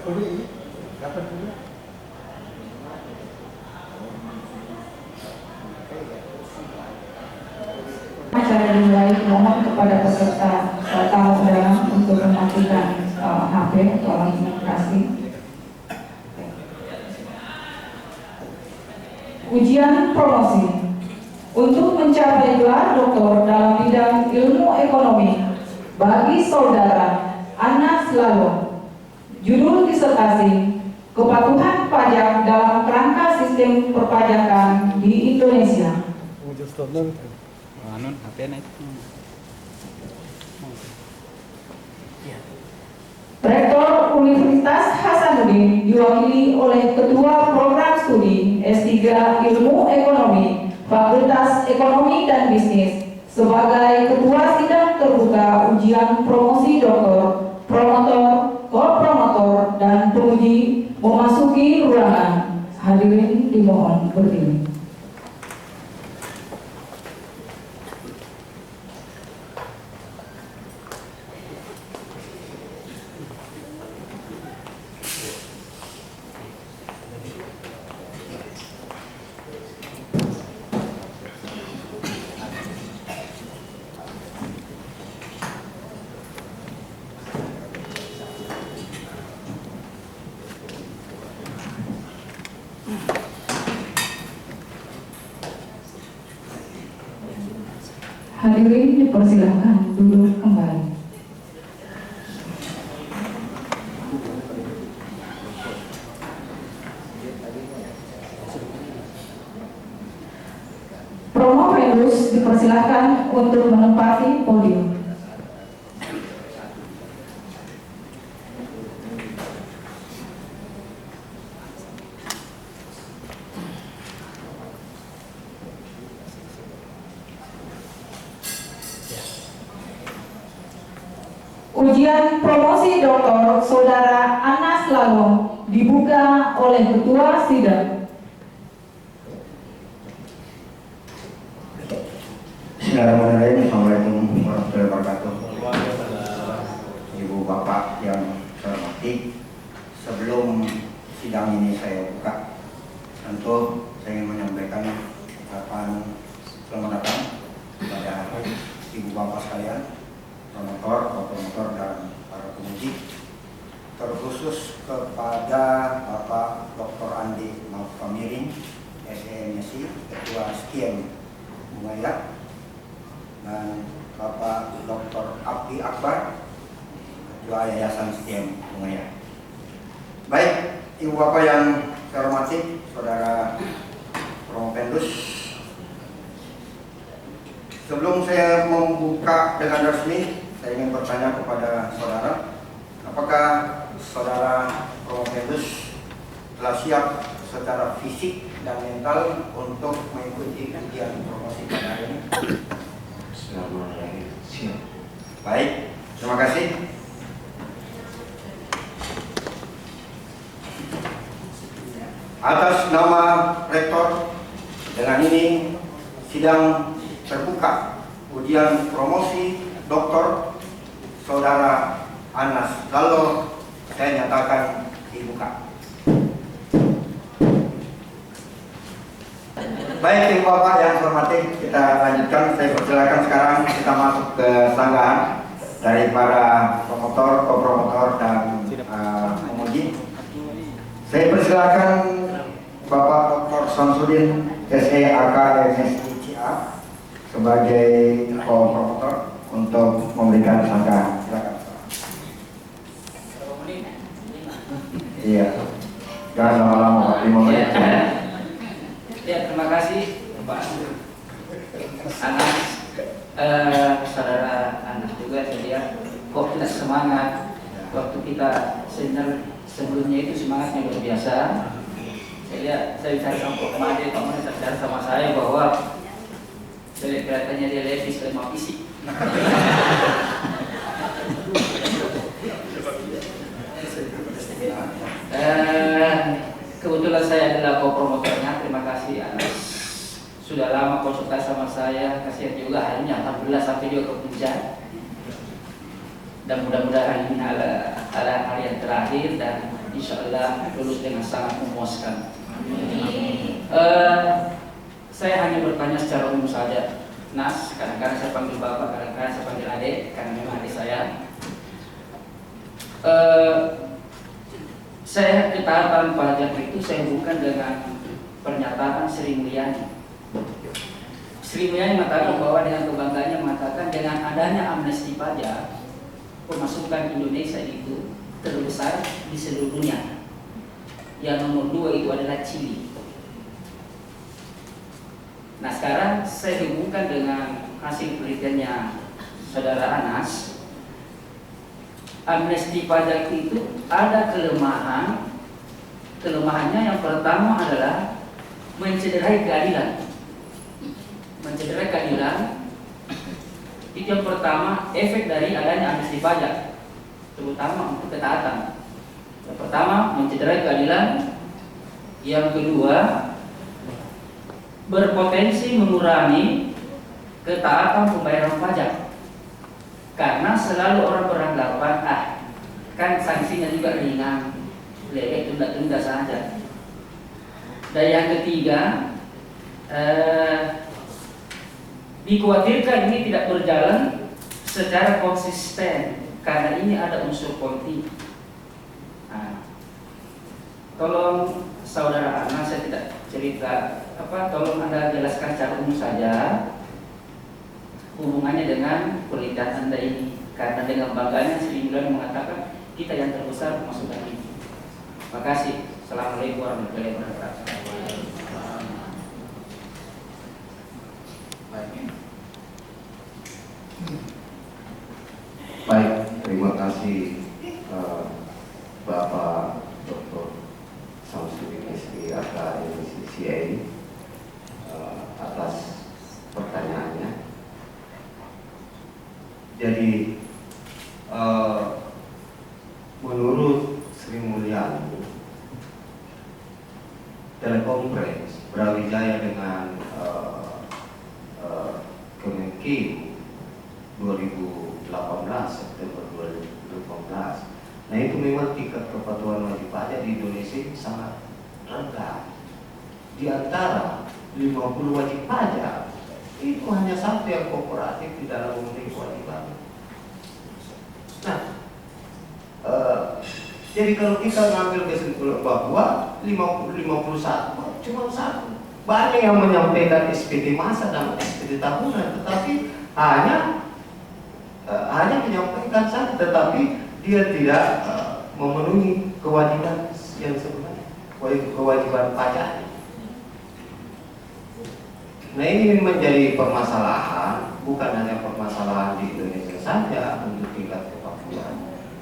Acara dimulai, mohon kepada peserta tamu undangan untuk mematikan HP atau alat komunikasi. Ujian promosi untuk mencapai gelar doktor dalam bidang ilmu ekonomi bagi saudara Anas Lalo. Judul disertasi: Kepatuhan pajak dalam kerangka sistem perpajakan di Indonesia. Rektor Universitas Hasanuddin diwakili oleh Ketua Program Studi S3 Ilmu Ekonomi Fakultas Ekonomi dan Bisnis sebagai Ketua Sidang Terbuka Ujian Promosi Doktor, Promotor, Co-Promotor, dan Penguji memasuki ruangan. Hadirin dimohon berdiri. Hadirin dipersilahkan duduk kembali. Promovendus dipersilahkan untuk menempati podium. Ujian promosi doktor saudara Anas Lalo dibuka oleh Ketua Sidang. Bismillahirrahmanirrahim. Assalamualaikum warahmatullahi wabarakatuh. Ibu bapak yang saya hormati, sebelum sidang ini saya buka, tentu saya ingin menyampaikan ucapan selamat datang kepada ibu bapak sekalian, promotor, co-promotor, dan para penguji, terkhusus kepada Bapak Dr. Andi Malfamirin, SMSI, Ketua SKIM Bungaya, dan Bapak Dr. Abdi Akbar, Ketua Yayasan SKIM Bungaya. Baik, ibu bapak yang saya hormati, saudara Promovendus, sebelum saya membuka dengan resmi, saya ingin bertanya kepada saudara, apakah saudara Promovendus telah siap secara fisik dan mental untuk mengikuti ujian promosi pada hari ini? Siap. Baik, terima kasih. Atas nama Rektor, dengan ini sidang terbuka ujian promosi doktor saudara Anas Lalo saya nyatakan dibuka. Baik ibu bapak yang hormati, kita lanjutkan. Saya persilakan sekarang kita masuk ke sanggahan dari para promotor, co-promotor, dan penguji. Saya persilakan Bapak Dr. Samsudin SEAK MSICA sebagai co-promotor untuk memberikan sanggahan. Silakan. Iya. Jangan lama-lama, Pak. 5 menit. Ya, terima kasih Pak Anas, saudara Anas juga. Saya lihat kok tidak semangat waktu kita sebelumnya itu semangatnya luar biasa. Saya lihat, saya bicara sama Pak Made, Pak Made bicara sama saya bahwa saya lihat kelihatannya dia lebih sekali mau isi. Kebetulan saya adalah co-promotornya. Terima kasih Anas, sudah lama konsultasi sama saya. Kasihan juga harinya 14 sampai juga ke puncak. Dan mudah-mudahan ini adalah hari yang terakhir, dan insya Allah lulus dengan sangat memuaskan. Saya hanya bertanya secara umum saja, Nas, kadang-kadang saya panggil Bapak, kadang-kadang saya panggil Adik, karena memang adik saya. Saya ketaatan pajak itu saya hubungkan dengan pernyataan Sri Mulyani. Sri Mulyani mengatakan bahwa dengan kebanggaannya mengatakan dengan adanya amnesti pajak, pemasukan Indonesia itu terbesar di seluruh dunia. Yang nomor 2 itu adalah Chili. Nah, sekarang saya hubungkan dengan hasil penelitiannya Saudara Anas. Amnesti pajak itu ada kelemahannya yang pertama adalah mencederai keadilan. Mencederai keadilan itu yang pertama, efek dari adanya amnesti pajak, terutama untuk ketaatan. Yang pertama, mencederai keadilan. Yang kedua, berpotensi mengurangi ketaatan pembayaran pajak, karena selalu orang beranggapan kan sanksinya juga ringan, lebih tunda-tunda saja. Dan yang ketiga, dikhawatirkan ini tidak berjalan secara konsisten karena ini ada unsur politik. Nah, tolong Saudara Ana, saya tidak cerita tolong Anda jelaskan secara umum saja hubungannya dengan penelitian Anda ini, karena dengan bangganya Sri Mulyani mengatakan kita yang terbesar pemasukan ini. Terima kasih. Assalamualaikum warahmatullahi wabarakatuh. Baik, terima kasih Bapak Dr. Samsudin SI AKMCCA atas pertanyaannya. Jadi menurut Sri Mulyani, Telekonferensi Brawijaya dengan Kemenkeu 2018 September 2018. Nah, itu memang tingkat kepatuhan wajib pajak di Indonesia sangat rendah. Di antara 50 wajib pajak itu hanya satu yang kooperatif di dalam memenuhi kewajiban. Nah, jadi kalau kita ngambil kesimpulan bahwa 51 cuma satu, banyak yang menyampaikan SPT masa dan SPT tahunan, tetapi hanya menyampaikan saja, tetapi dia tidak memenuhi kewajiban yang sebenarnya, kewajiban pajak. Nah, ini menjadi permasalahan, bukan hanya permasalahan di Indonesia saja untuk tingkat kepatuhan,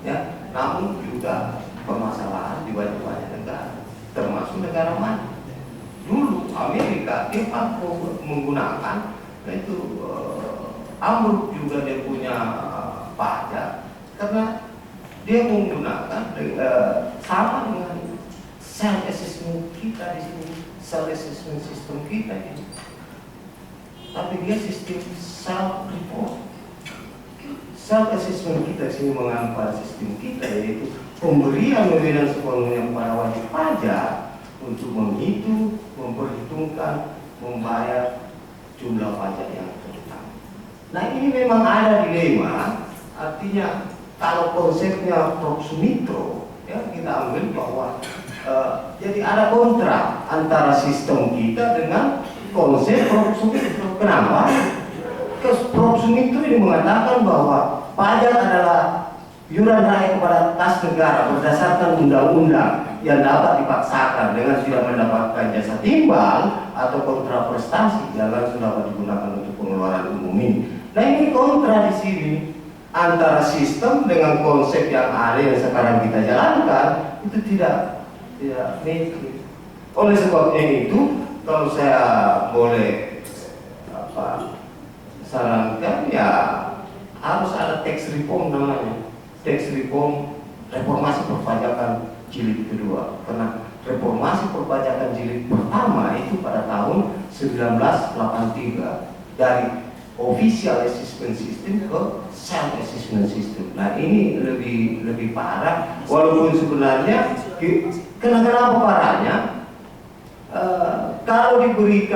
ya, namun juga permasalahan di banyak negara, termasuk negara maju. Dulu Amerika dia menggunakan, itu Amruk juga dia punya pajak, karena dia menggunakan sama dengan self assessment kita di sini, self assessment sistem kita ini. Tapi dia sistem self report. Self assessment kita sini menganut pada sistem kita, yaitu pemberian wewenang sepenuhnya kepada wajib pajak untuk menghitung, memperhitungkan, membayar jumlah pajak yang terutama. Nah, ini memang ada dilema, artinya kalau konsepnya proxmitro, ya, kita ambil bahwa jadi ada kontra antara sistem kita dengan konsep proxmitro. Kenapa? Proxmitro ini mengatakan bahwa pajak adalah iuran rakyat kepada kas negara berdasarkan undang-undang yang dapat dipaksakan dengan tidak mendapatkan jasa timbal atau kontraprestasi yang langsung dapat digunakan untuk pengeluaran umum ini. Nah, ini kontra di sini antara sistem dengan konsep yang ada yang sekarang kita jalankan itu tidak metrik. Oleh sebabnya itu, kalau saya boleh sarankan, ya harus ada tax reform namanya, tax reform, reformasi perpajakan jilid kedua. Karena reformasi perpajakan jilid pertama itu pada tahun 1983 dari official assessment system ke self assessment system. Nah ini lebih parah, walaupun sebenarnya kenapa parahnya? Kalau diberi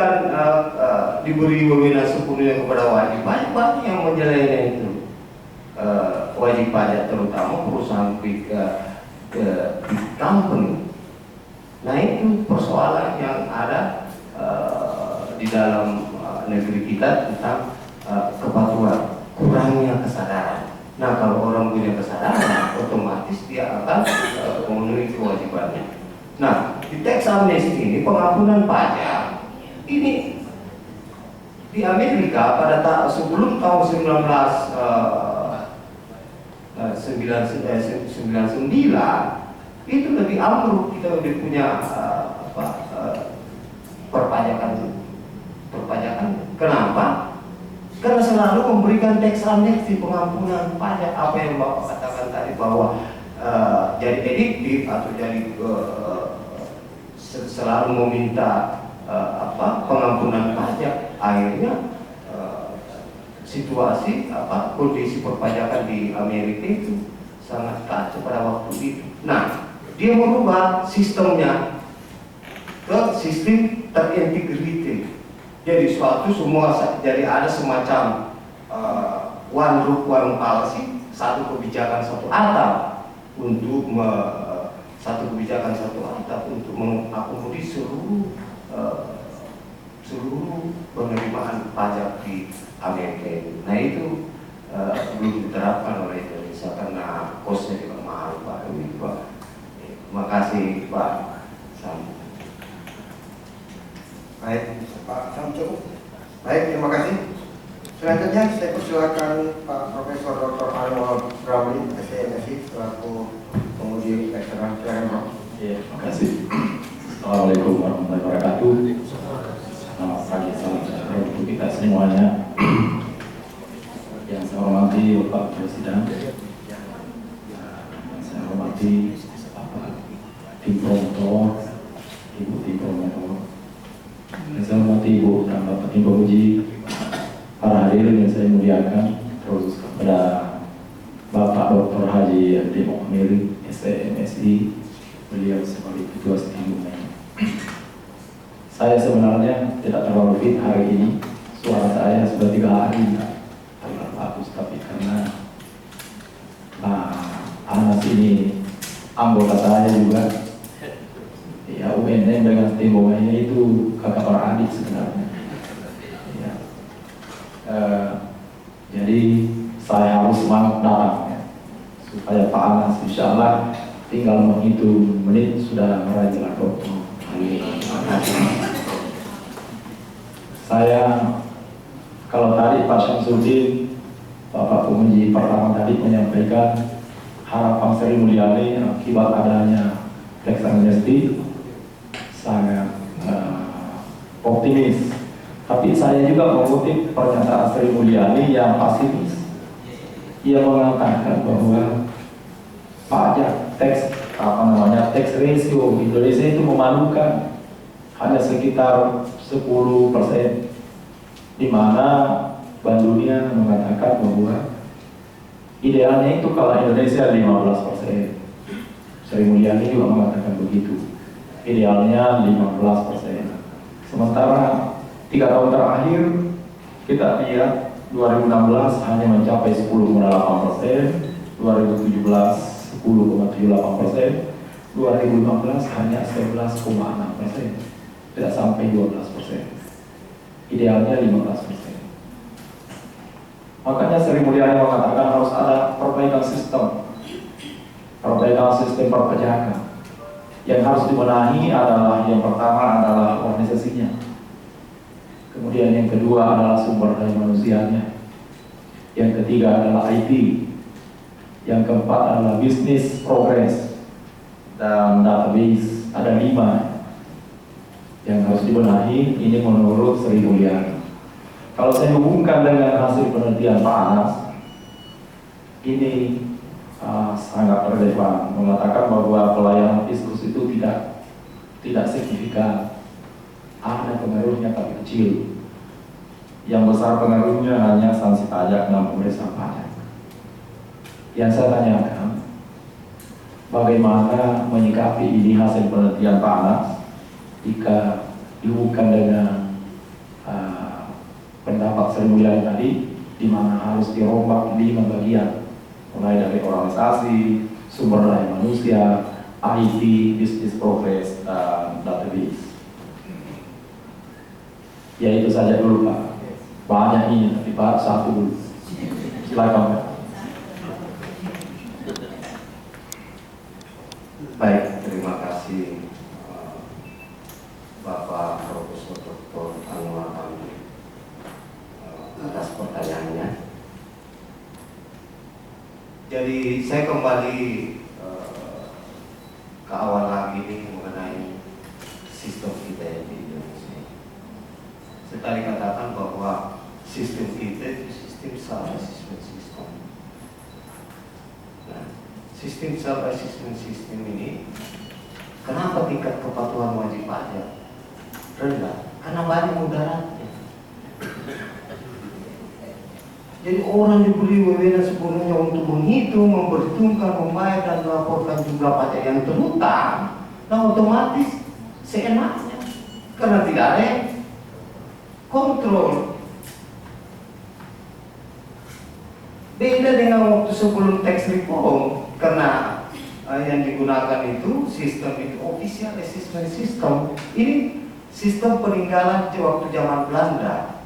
wewenang sepenuhnya kepada wajib pajak, banyak yang menjalannya itu wajib pajak, terutama perusahaan big company. Nah itu persoalan yang ada di dalam negeri kita tentang kepatuhan, kurangnya kesadaran. Nah kalau orang punya kesadaran, otomatis dia akan memenuhi kewajibannya. Nah di tax amnesty ini, pengampunan pajak ini di Amerika pada sebelum tahun 1999 itu lebih ambruk, kita udah punya perpajakan. Kenapa? Karena selalu memberikan tax amnesty, pengampunan pajak. Apa yang Bapak katakan tadi bahwa jadi ediktif atau jadi selalu meminta pengampunan pajak, akhirnya situasi kondisi perpajakan di Amerika itu sangat kacau pada waktu itu. Nah, dia merubah sistemnya ke sistem terintegrated. Jadi jadi ada semacam one roof one policy, satu kebijakan satu atap untuk mengakomodir seluruh penerimaan pajak di Amerika itu. Nah itu belum diterapkan oleh Indonesia karena kosnya juga mahal, Pak. Terima kasih Pak Sam. Baik, Pak Sam cukup. Baik, terima kasih. Selanjutnya saya persilakan Pak Profesor Dr. Anwar Ramli, SMSI, selaku penguji eksternal. Silakan, Prof. Terima kasih. Assalamualaikum warahmatullahi wabarakatuh. Selamat pagi, salam sejahtera untuk kita semuanya. Yang saya hormati Bapak Presiden, yang saya hormati tim promotor, Ibu tim promotor, yang saya hormati Ibu dan Bapak tim penguji, para hadirin yang saya muliakan, terus kepada Bapak Dr. Haji Abdi Mukmil, SMSI, beliau sebagai ketua steering committee. Saya sebenarnya tidak terlalu fit hari ini, suara saya sudah 3 hari terlalu bagus, tapi karena Anas ini anggota saya juga, ya UNM dengan temboknya itu kakak beradik sebenarnya. Ya. Jadi saya harus semangat datang ya, supaya Pak Anas insya Allah tinggal menghitung menit sudah meraih jalan dokter. Saya kalau tadi Pak Syamsuddin, Bapak penguji pertama tadi menyampaikan harapan Sri Mulyani akibat adanya tax amnesty sangat optimis. Tapi saya juga mengutip pernyataan Sri Mulyani yang pesimis. Ia mengatakan bahwa pajak tax tax ratio Indonesia itu memalukan, hanya sekitar 10%, di mana Bank Dunia mengatakan bahwa idealnya itu kalau Indonesia 15%. Sri Mulyani juga mengatakan begitu, idealnya 15%. Sementara 3 tahun terakhir kita lihat 2016 hanya mencapai 10,8%, 2017 10,78%, 2015 hanya 11,6%, tidak sampai 12%. Idealnya 15%. Makanya Sri Mulyani mengatakan harus ada perbaikan sistem perpajakan. Yang harus dibenahi adalah, yang pertama adalah organisasinya, kemudian yang kedua adalah sumber daya manusianya, yang ketiga adalah IT, yang keempat adalah bisnis progress, dan database. Ada 5 yang harus dibenahi. Ini menurut Sri Mulyani. Kalau saya hubungkan dengan hasil penelitian Pak Anas, ini sangat relevan, mengatakan bahwa pelayanan fiskus itu tidak signifikan, ada pengaruhnya tapi kecil. yang besar pengaruhnya hanya sanksi pajak dan pemeriksaan pajak. Yang saya tanyakan, bagaimana menyikapi ini hasil penelitian Pak Anas jika dihubungkan dengan pendapat Sri Mulyani tadi, di mana harus dirombak 5 bagian, mulai dari organisasi, sumber daya manusia, IT, business progress, dan database. Ya itu saja dulu Pak. Banyak ini, tapi Pak satu dulu. Silakan Pak. Baik, terima kasih Bapak Profesor Dr. Anwar Hamdi atas pertanyaannya. Jadi saya kembali ke awal lagi nih mengenai sistem kita yang di Indonesia. Saya tadi katakan bahwa sistem kita itu sistem self-assessment system. Nah, sistem self-assessment system ini, kenapa tingkat kepatuhan wajib pajak rendah? Karena banyak mudaratnya. Jadi orang diberi wewenang sepenuhnya untuk menghitung, memperhitungkan, membayar dan melaporkan jumlah pajak yang terhutang. Nah otomatis seenaknya, karena tidak ada yang kontrol. Beda dengan waktu sebelum tax reform, karena yang digunakan itu sistem itu official assessment system. Ini sistem peninggalan waktu zaman Belanda.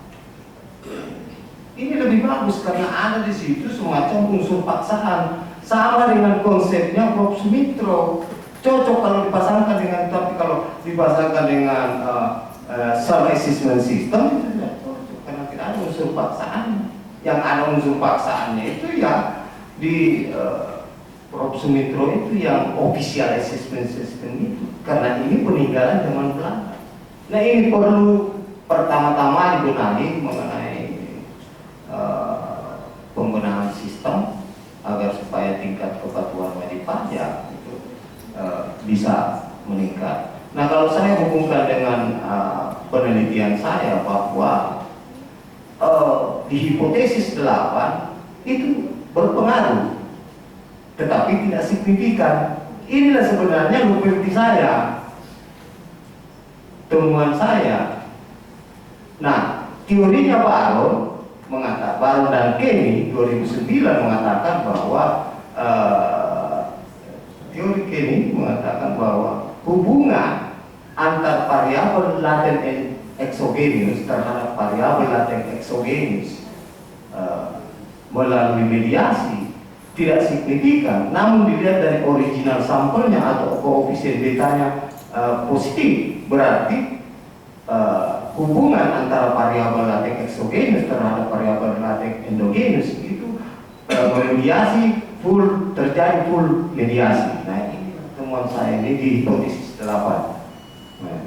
Ini lebih bagus karena ada di situ semacam unsur paksaan, sama dengan konsepnya Prof. Sumitro. Cocok kalau dipasangkan dengan, tapi kalau dipasangkan dengan self-assessment system itu tidak cocok karena tidak ada unsur paksaan. Yang ada unsur paksaannya itu ya di Prof. Sumitro itu yang official assessment system itu, karena ini peninggalan zaman Belanda. Nah ini perlu pertama-tama dibenahi mengenai pembenahan sistem agar supaya tingkat kepatuhan wajib pajak itu bisa meningkat. Nah kalau saya hubungkan dengan penelitian saya bahwa di hipotesis 8 itu berpengaruh, tetapi tidak signifikan. Inilah sebenarnya bukti saya, temuan saya. Nah teorinya Baron mengatakan, Baron dan Kenny 2009 mengatakan bahwa teori Kenny mengatakan bahwa hubungan antar variabel laten dan exogenous terhadap variabel laten exogenous melalui mediasi tidak signifikan, namun dilihat dari original sampelnya atau koefisien betanya positif, berarti hubungan antara variabel laten exogenous terhadap variabel laten endogenous itu mediasi full, terjadi full mediasi. Nah ini temuan saya ini di hipotesis 8. Nah.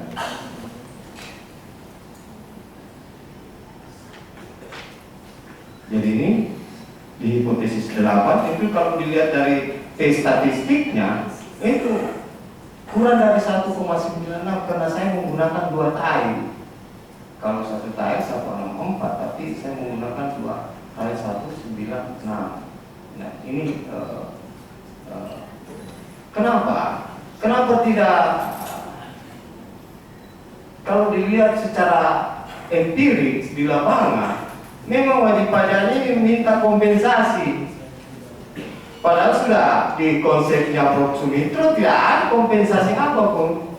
Jadi ini di hipotesis 8 itu kalau dilihat dari statistiknya itu kurang dari 1,96 karena saya menggunakan 2 tail. Kalau 1 tail 164, tapi saya menggunakan 2 tail 196. Nah ini kenapa tidak, kalau dilihat secara empirik di lapangan memang wajib pajaknya minta kompensasi, padahal sudah di konsepnya Prof. Sumitro tidak ada kompensasi apapun.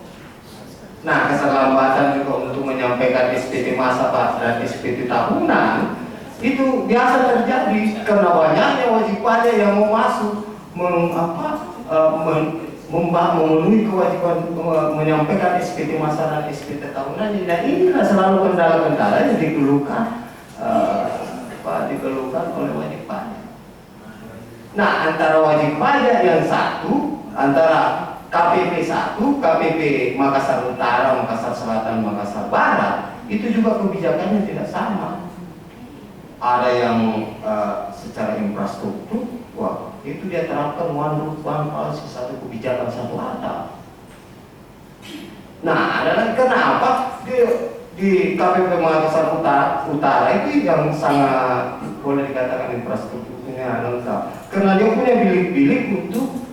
Nah keterlambatan juga untuk menyampaikan SPT masa dan SPT tahunan itu biasa terjadi karena banyaknya wajib pajak yang mau masuk memenuhi kewajiban menyampaikan SPT masa dan SPT tahunan. Nah inilah selalu kendala-kendala yang dikeluhkan oleh wajib pajak. Nah antara wajib pajak yang satu, antara KPP 1, KPP Makassar Utara, Makassar Selatan, Makassar Barat, itu juga kebijakannya tidak sama. Ada yang secara infrastruktur, wah itu dia terapkan one roof one policy, satu kebijakan satu atap. Nah, adalah kenapa di di KPP Makassar Utara itu yang sangat boleh dikatakan infrastrukturnya lengkap. Karena dia punya bilik-bilik untuk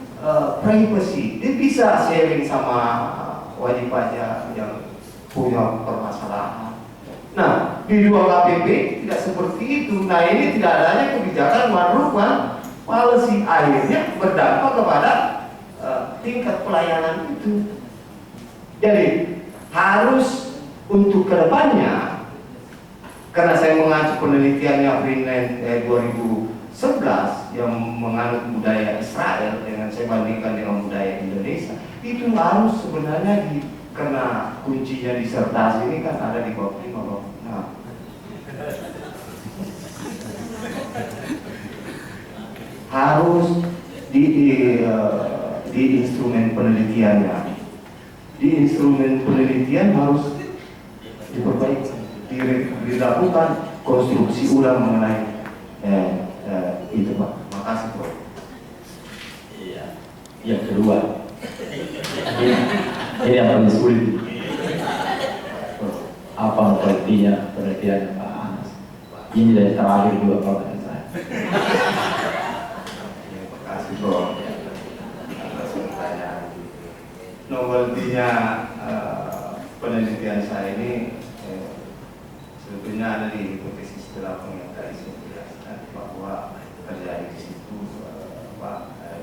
privacy. Dia bisa sharing sama wajib pajak yang punya permasalahan. Nah, di 2 KPP tidak seperti itu. Nah, ini tidak adanya kebijakan merubah policy, akhirnya berdampak kepada tingkat pelayanan itu. Jadi harus untuk kedepannya, karena saya mengacu penelitiannya Greenland 2011 yang menganut budaya Israel dengan saya bandingkan dengan budaya Indonesia, itu harus sebenarnya karena kuncinya disertasi ini kan ada di bab 5 loh. Nah, harus di instrumen penelitiannya, di instrumen penelitian harus diperbaiki, dilakukan konstruksi ulang mengenai itu Pak. Makasih Bro. Iya. Yang kedua, ini yang paling sulit. Apa penelitiannya Pak Anas? Ini dari terakhir juga kalau kata saya. Terima kasih Bro. Atas pertanyaan. Novelty-nya penelitian saya ini sebetulnya ada di hipotesis 8 yang tadi saya jelaskan bahwa terjadi di situ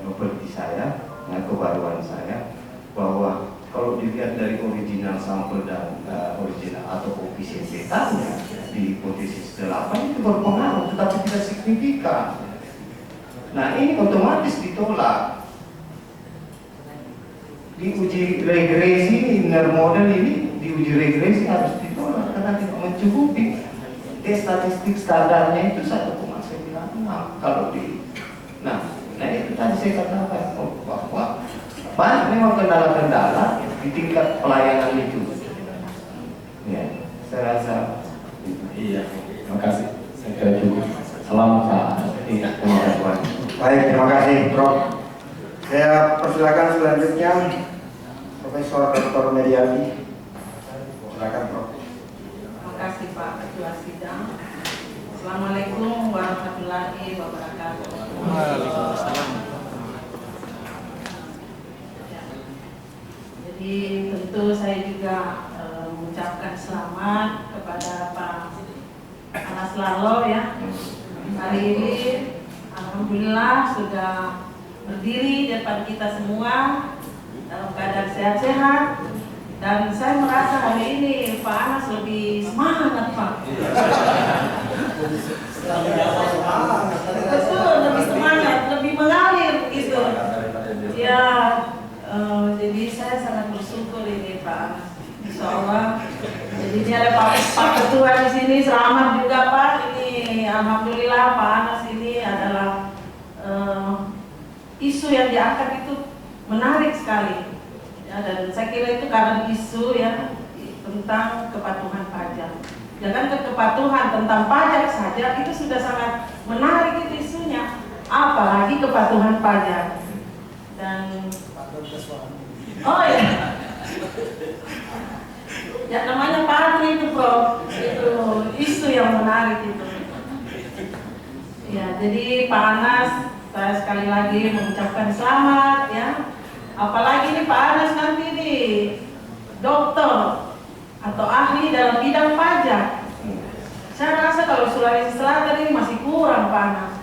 novelty saya, kebaruan saya, bahwa kalau dilihat dari original sampel dan original atau koefisien betanya di hipotesis 8 itu berpengaruh tetapi tidak signifikan. Nah, ini otomatis ditolak. Di uji regresi inner model ini, di uji regresi harus ditolak karena tidak mencukupi. Statistik standarnya itu 1,96 kalau di. Nah itu tadi saya katakan bahwa banyak memang kendala-kendala di tingkat pelayanan itu. Ya, saya rasa. Iya, terima kasih. Saya kira cukup. Selamat Pak. Iya, terima kasih. Baik, terima kasih Prof. Saya persilakan selanjutnya Profesor Dr. Meriani. Silakan Prof. Terima kasih Pak Ketua Sidang. Assalamualaikum warahmatullahi wabarakatuh. Waalaikumsalam. Jadi tentu saya juga mengucapkan selamat kepada Pak Anas Lalo ya. Hari ini alhamdulillah sudah berdiri di depan kita semua dalam keadaan sehat-sehat. Dan saya merasa hari ini Pak Anas lebih semangat Pak. Betul, lebih semangat, lebih mengalir gitu. Ya, jadi saya sangat bersyukur ini Pak Anas. Insya Allah. Jadi ini ada Pak Ketua di sini, selamat juga Pak. Ini alhamdulillah Pak Anas ini adalah isu yang diangkat itu menarik sekali. Ya, dan saya kira itu karena isu ya tentang kepatuhan pajak. Jangan kepatuhan tentang pajak saja itu sudah sangat menarik itu isunya, apalagi kepatuhan pajak. Dan oh ya, ya namanya patuh itu Prof, itu isu yang menarik itu. Ya, jadi Pak Anas, saya sekali lagi mengucapkan selamat ya. Apalagi nih Pak Anas nanti nih dokter atau ahli dalam bidang pajak. Saya rasa kalau Sulawesi Selatan ini masih kurang Pak Anas.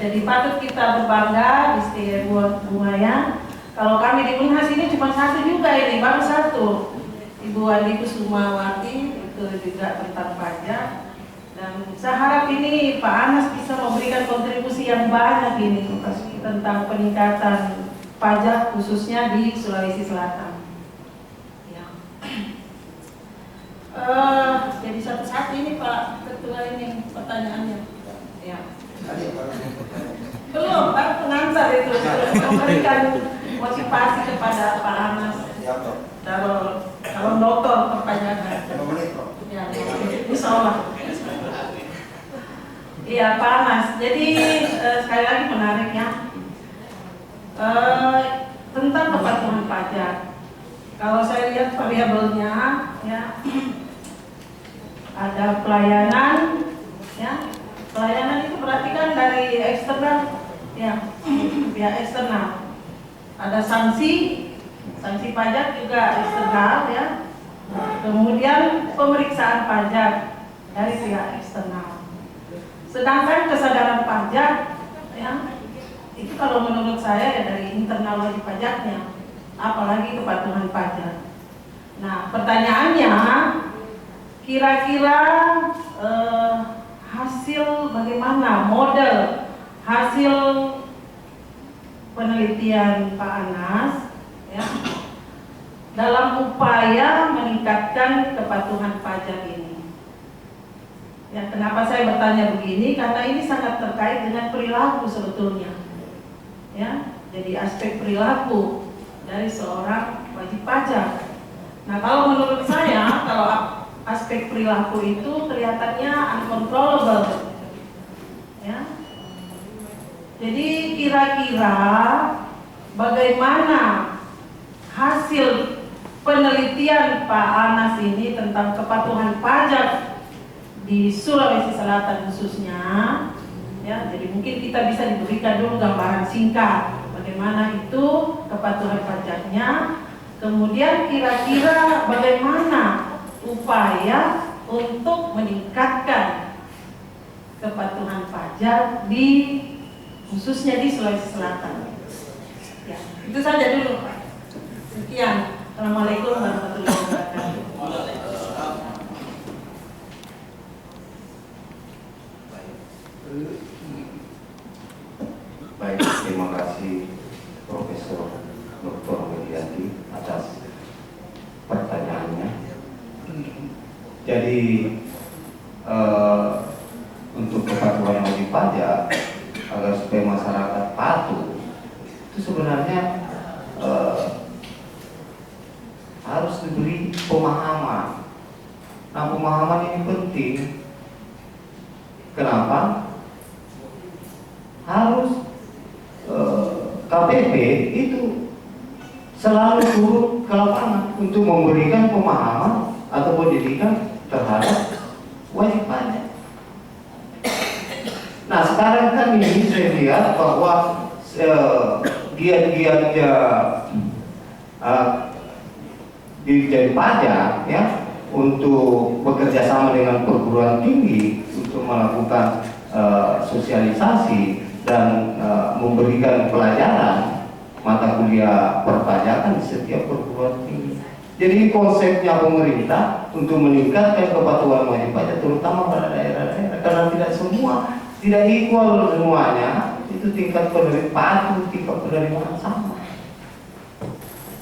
Jadi patut kita berbangga di Bunga. Kalau kami di Unhas ini cuma satu juga ini, baru satu. Ibu Andi Kusumawati itu juga tentang pajak. Dan saya harap ini Pak Anas bisa memberikan kontribusi yang banyak ini tentang peningkatan pajak khususnya di Sulawesi Selatan. Ya. Jadi satu-satu ini Pak Ketua ini pertanyaannya. Ya. Belum, baru pengantar itu memberikan motivasi kepada Pak Anas. Kalau dokter perpanjangan. Ya, insya Allah. Iya Pak Anas. Jadi sekali lagi menarik ya. Tentang kepatuhan pajak. Kalau saya lihat variabelnya, ya ada pelayanan, ya. Pelayanan itu berarti kan dari eksternal, ya, pihak eksternal. Ada sanksi pajak juga eksternal, ya. Kemudian pemeriksaan pajak dari pihak eksternal. Sedangkan kesadaran pajak, ya, itu kalau menurut saya ya dari internal wajib pajaknya, apalagi kepatuhan pajak. Nah, pertanyaannya, kira-kira hasil bagaimana model hasil penelitian Pak Anas, ya, dalam upaya meningkatkan kepatuhan pajak ini. Ya, kenapa saya bertanya begini? Karena ini sangat terkait dengan perilaku sebetulnya. Ya, jadi aspek perilaku dari seorang wajib pajak. Nah, kalau menurut saya, kalau aspek perilaku itu kelihatannya uncontrollable. Ya. Jadi kira-kira bagaimana hasil penelitian Pak Anas ini tentang kepatuhan pajak di Sulawesi Selatan khususnya, ya, jadi mungkin kita bisa diberikan dulu gambaran singkat bagaimana itu kepatuhan pajaknya, kemudian kira-kira bagaimana upaya untuk meningkatkan kepatuhan pajak di khususnya di Sulawesi Selatan. Ya, itu saja dulu Pak. Sekian. Assalamualaikum warahmatullahi wabarakatuh. Baik, terima kasih Profesor Dr. Widianti atas pertanyaannya. Jadi untuk kepatuhan wajib pajak agar supaya masyarakat patuh itu sebenarnya harus diberi pemahaman. Nah, pemahaman ini penting. Kenapa? Harus KPP itu selalu turun ke lapangan untuk memberikan pemahaman atau pendidikan terhadap wajib pajak. Nah, sekarang kan ini saya lihat bahwa giat-giatnya Dirjen Pajak, ya, untuk bekerja sama dengan perguruan tinggi untuk melakukan sosialisasi dan memberikan pelajaran mata kuliah perpajakan di setiap perguruan tinggi. Jadi konsepnya pemerintah untuk meningkatkan kepatuhan wajib pajak terutama pada daerah-daerah, karena tidak equal semuanya, itu tingkat penerimaan, tingkat penerimaan sama.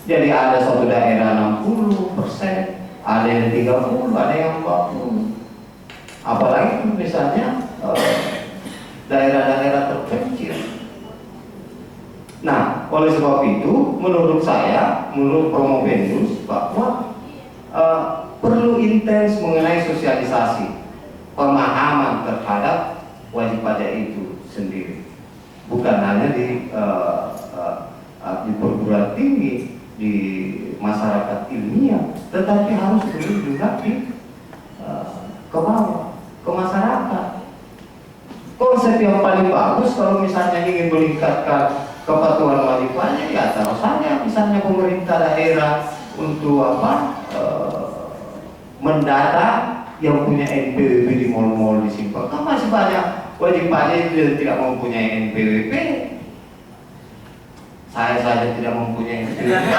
Jadi ada satu daerah 60%, ada yang 30%, ada yang 40%. Apalagi misalnya daerah-daerah terpencil. Nah, oleh sebab itu, menurut saya, menurut Promovendus, bahwa perlu intens mengenai sosialisasi, pemahaman terhadap wajib pajak itu sendiri. Bukan hanya di perguruan tinggi, di masyarakat ilmiah, tetapi harus turun juga di ke bawah, ke masyarakat. Konsep yang paling bagus kalau misalnya ingin meningkatkan kepatuhan wajib pajak, ya taruh saja misalnya pemerintah daerah untuk mendata yang punya NPWP di mal-mal di simpang. Kan masih banyak wajib pajak yang tidak mempunyai NPWP. Saya saja tidak mempunyai NPWP.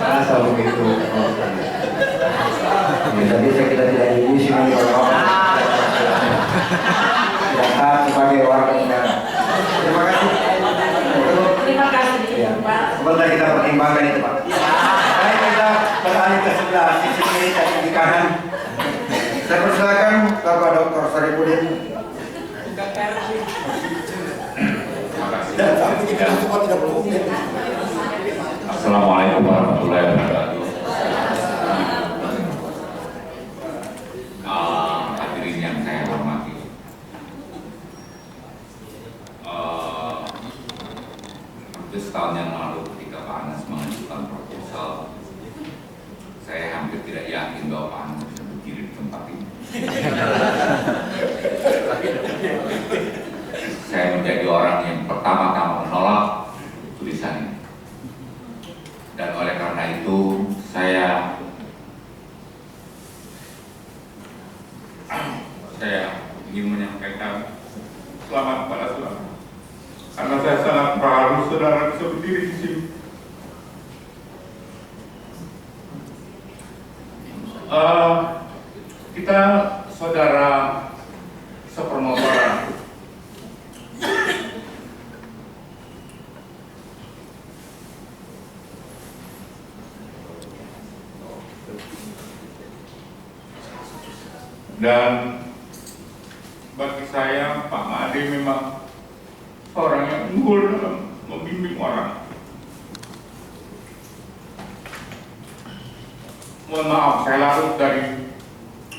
Masa begitu? Jadi kita tidak diisi kalau tidak sebagai warga negara. Terima kasih. Terima kasih Pak. Sebentar kita pertimbangkan itu Pak. Baik, kita beralih ke sebelah sisi kiri dan sisi kanan. Saya persilakan Bapak Dr. Saripudin. Assalamualaikum warahmatullahi wabarakatuh. Hadirin Dan oleh karena itu saya ingin menyampaikan selamat pada saudara, karena saya sangat berharap saudara bisa berdiri di sini. Kita saudara sepermotoran, dan bagi saya Pak Made memang seorang yang unggul dalam membimbing orang. Mohon maaf, saya larut dari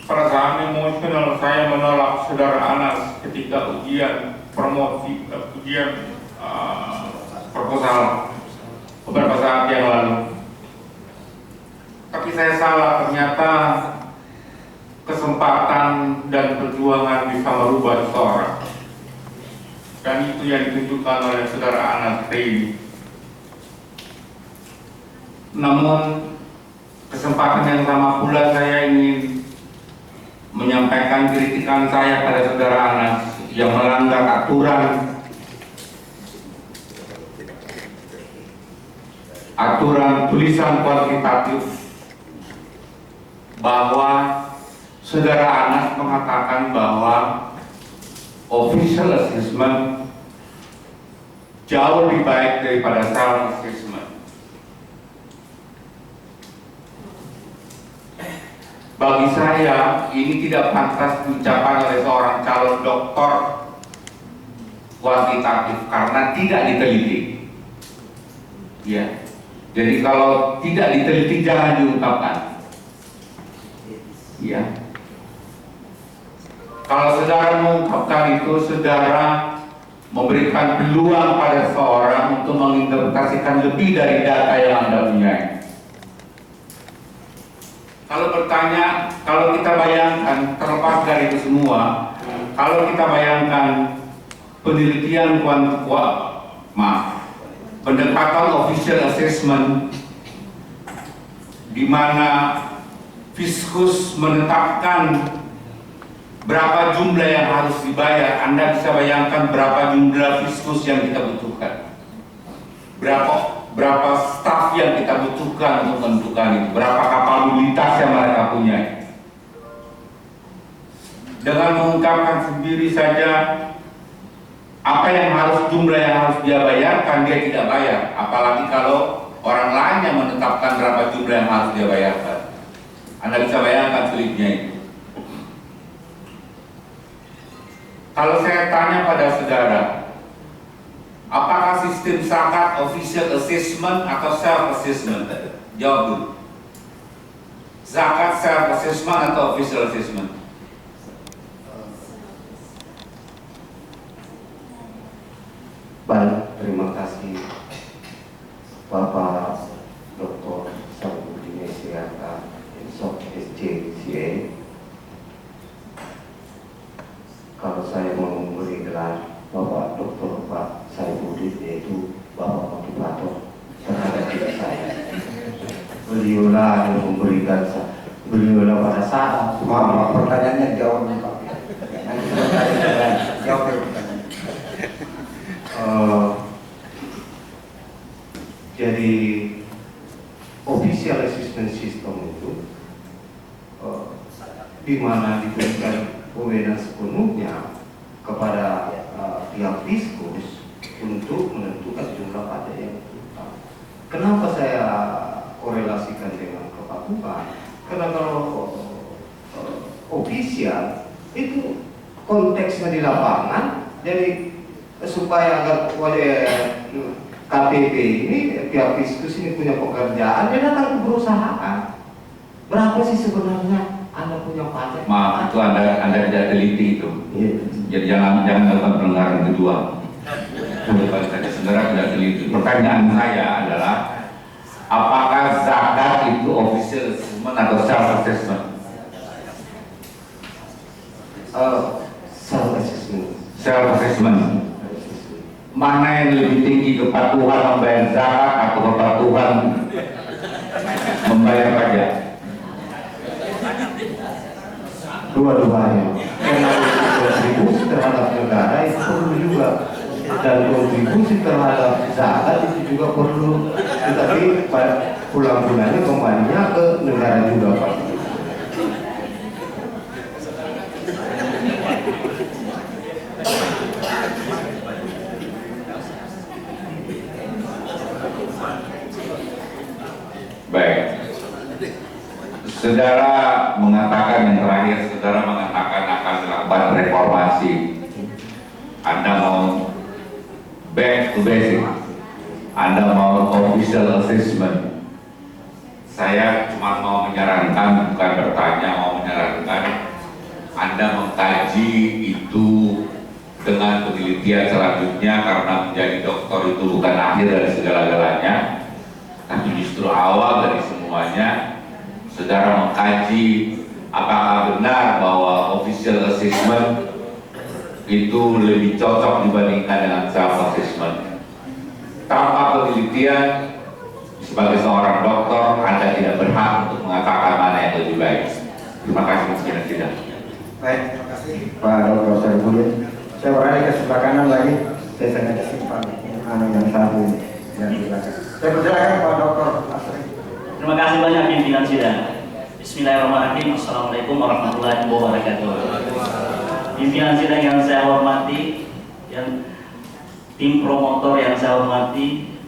perasaan emosional saya menolak saudara Anas ketika ujian promosi, ujian proposal beberapa saat yang lalu. Tapi saya salah, ternyata kesempatan dan perjuangan bisa merubah seseorang. Dan itu yang ditunjukkan oleh saudara Anas ini. Namun kesempatan yang sama pula saya ingin menyampaikan kritikan saya pada saudara Anas yang melanggar aturan tulisan kuantitatif, bahwa saudara Anas mengatakan bahwa official assessment jauh lebih baik daripada self assessment. Bagi saya ini tidak pantas diucapkan oleh seorang calon doktor kuantitatif karena tidak diteliti. Ya, jadi kalau tidak diteliti jangan diungkapkan. Ya, kalau saudara mengungkapkan itu, saudara memberikan peluang pada seorang untuk menginterpretasikan lebih dari data yang Anda punya. Kalau kita bayangkan, terlepas dari itu semua, kalau kita bayangkan penelitian pendekatan official assessment, di mana Fiskus menetapkan berapa jumlah yang harus dibayar, Anda bisa bayangkan berapa jumlah Fiskus yang kita butuhkan, berapa staf yang kita butuhkan untuk menentukan itu, berapa kapabilitas yang mereka punya. Dengan mengungkapkan sendiri saja apa yang jumlah yang harus dia bayarkan, dia tidak bayar. Apalagi kalau orang lain yang menetapkan berapa jumlah yang harus dia bayarkan. Anda bisa bayangkan sulitnya itu. Kalau saya tanya pada saudara, apakah sistem zakat official assessment atau self assessment? Jawab dulu. Zakat self assessment atau official assessment? Baik, terima kasih Bapak Dr. Saripudin Siaka, SJCA. Kalau saya mau memberi gelar Bapak Dr. Pak Saripudin, yaitu Bapak motivator terhadap diri saya. Beliaulah yang memberikan beliaulah pada saat Pertanyaannya jawab nih Pak. Nanti saya jawab pertanyaan. Jadi official assessment system itu di mana diberikan wewenang sepenuhnya kepada pihak Fiskus untuk menentukan jumlah pajak yang ditetapkan. Kenapa saya korelasikan dengan kepatuhan? Karena kalau official itu konteksnya di lapangan, jadi supaya agar KPP ini, pihak Fiskus ini punya pekerjaan, dia datang ke perusahaan. Berapa sih sebenarnya Anda punya pajak? Maaf, itu Anda tidak teliti itu. Jadi jangan lakukan pelanggaran kedua. Saudara tidak teliti. Pertanyaan saya adalah, apakah zakat itu official assessment atau self assessment? Self assessment. Self assessment. Mana yang lebih tinggi, kepatuhan membayar zakat atau kepatuhan kepatuhan membayar pajak? Dua-duanya. Karena kontribusi terhadap negara itu perlu juga, dan kontribusi terhadap zakat itu juga perlu, tetapi pulang-pulangnya kembalinya ke negara juga Pak. Baik. Saudara mengatakan yang terakhir, saudara mengatakan akan melakukan reformasi. Anda mau back to basic. Anda mau official assessment. Saya cuma mau menyarankan, bukan bertanya, mau menyarankan Anda mengkaji itu dengan penelitian selanjutnya, karena menjadi dokter itu bukan akhir dari segala-galanya, tapi justru awal dari semuanya. Saudara mengkaji apakah benar bahwa official assessment itu lebih cocok dibandingkan dengan self assessment. Tanpa penelitian, sebagai seorang dokter, Anda tidak berhak untuk mengatakan mana yang lebih baik. Terima kasih, Mas Tidak. Baik, terima kasih Pak Dr. Sarifudin. Saya beralih ke sebelah kanan lagi. Saya sengaja simpan yang satu ini. Saya persilakan Pak Dr. Asri. Terima kasih banyak pimpinan sidang. Bismillahirrahmanirrahim. Assalamualaikum warahmatullahi wabarakatuh. Pimpinan sidang yang saya hormati, yang tim promotor yang saya hormati,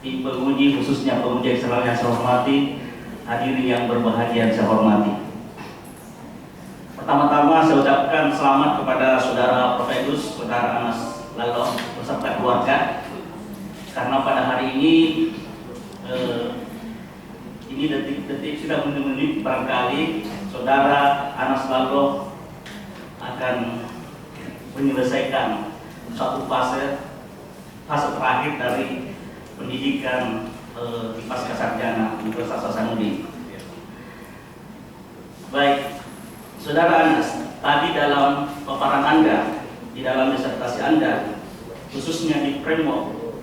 tim penguji khususnya penguji eksternal yang saya hormati, hadirin yang berbahagia yang saya hormati. Pertama-tama saya ucapkan selamat kepada saudara Profegus, saudara Anas Laloh beserta keluarga, karena pada hari ini detik-detik sudah menit-menit barangkali saudara Anas Laloh akan menyelesaikan suatu fase terakhir dari pendidikan di Pascasarjana Universitas Hasanuddin. Baik, saudara Anas, tadi dalam paparan Anda, di dalam disertasi Anda, khususnya di framework,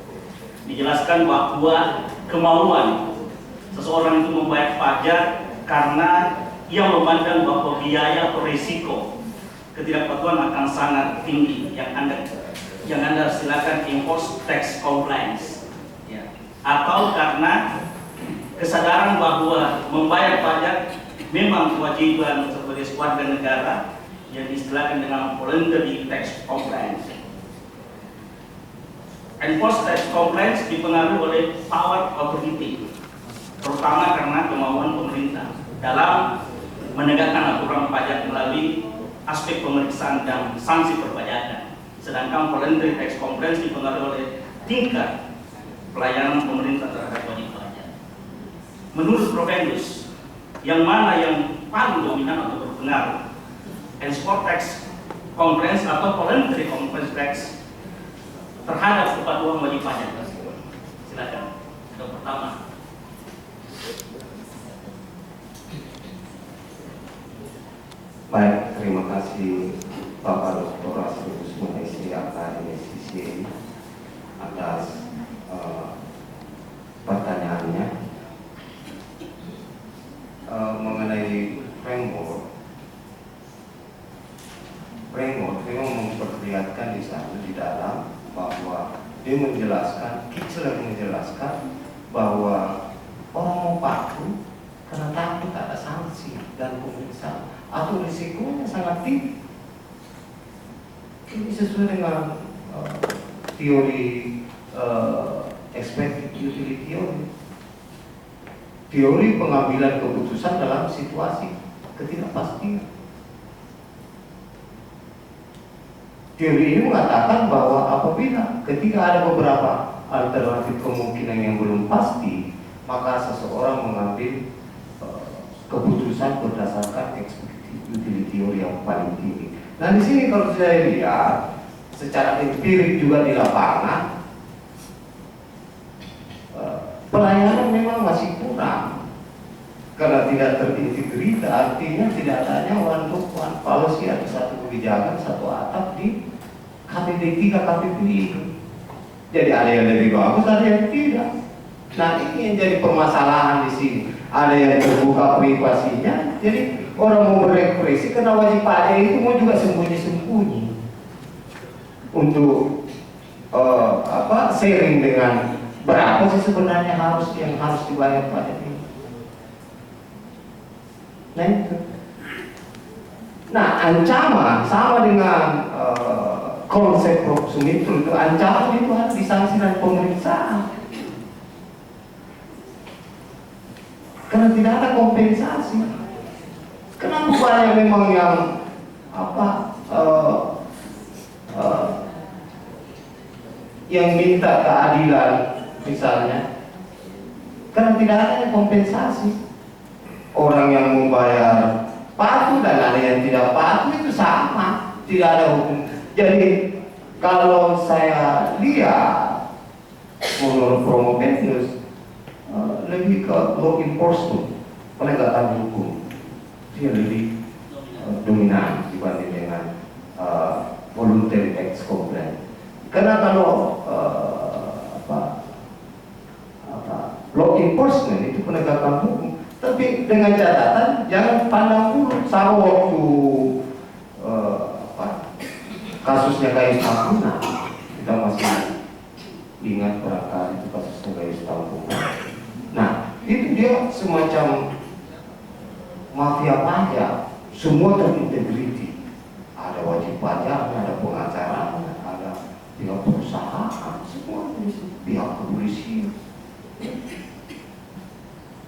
dijelaskan bahwa kemauan seseorang itu membayar pajak karena ia memandang bahwa biaya atau risiko ketidakpatuhan akan sangat tinggi, yang anda silakan impose tax compliance, ya. Atau karena kesadaran bahwa membayar pajak memang kewajiban sebagai warga negara yang diistilahkan dengan voluntary tax compliance. Enforced tax compliance dipengaruhi oleh power authority, terutama karena kemauan pemerintah dalam menegakkan aturan pajak melalui aspek pemeriksaan dan sanksi perpajakan. Sedangkan voluntary tax compliance dipengaruhi oleh tingkat pelayanan pemerintah terhadap wajib pajak. Menurut Profegus, yang mana yang paling dominan atau berpengaruh? Export tax compliance atau voluntary compliance tax terhadap kepatuhan wajib pajak? Silakan. Yang pertama. Baik, terima kasih Bapak Dr. Asri Kusuma Istri Akademisi atas pertanyaannya. Mengenai framework memang memperlihatkan di sana di dalam bahwa dia menjelaskan, selalu menjelaskan bahwa orang mau patuh karena takut ada sanksi dan pemeriksaan atau risikonya sangat tinggi. Ini sesuai dengan teori expected utility teori pengambilan keputusan dalam situasi ketidakpastian. Teori ini mengatakan bahwa apabila ketika ada beberapa alternatif kemungkinan yang belum pasti, maka seseorang mengambil keputusan berdasarkan expected utility yang paling tinggi. Nah, di sini kalau saya lihat secara empirik juga di lapangan, pelayanan memang masih kurang karena tidak terintegrasi. Artinya tidak adanya one book one policy, ada satu kebijakan, satu atap di KPP 3 KPP itu. Jadi ada yang lebih bagus, ada yang tidak. Nah ini yang jadi permasalahan di sini. Ada yang terbuka privasinya, jadi orang mau berekspresi karena wajib pajak itu mau juga sembunyi-sembunyi untuk sharing dengan berapa sih sebenarnya yang harus dibayar pajak ini. Nah itu. Nah ancaman sama dengan konsep proximity itu ancaman itu harus disanksi dan pemeriksaan. Karena tidak ada kompensasi. Kenapa banyak memang yang yang minta keadilan misalnya, karena tidak ada kompensasi. Orang yang membayar patuh dan ada yang tidak patuh itu sama, tidak ada hukum. Jadi kalau saya lihat menurut Promovenus lebih ke law enforcement, penegakan hukum, dia lebih dominan dibanding dengan voluntary tax complaint. Karena kalau law enforcement itu penegakan hukum, tapi dengan catatan jangan pandang dulu. Sama waktu kasusnya Gayus Tambunan, kita masih ingat barangkali itu kasusnya Gayus Tambunan. Nah, itu dia semacam mafia pajak, semua terintegriti. Ada wajib pajak, ada pengacara, ada pihak perusahaan, semua pihak kepolisian.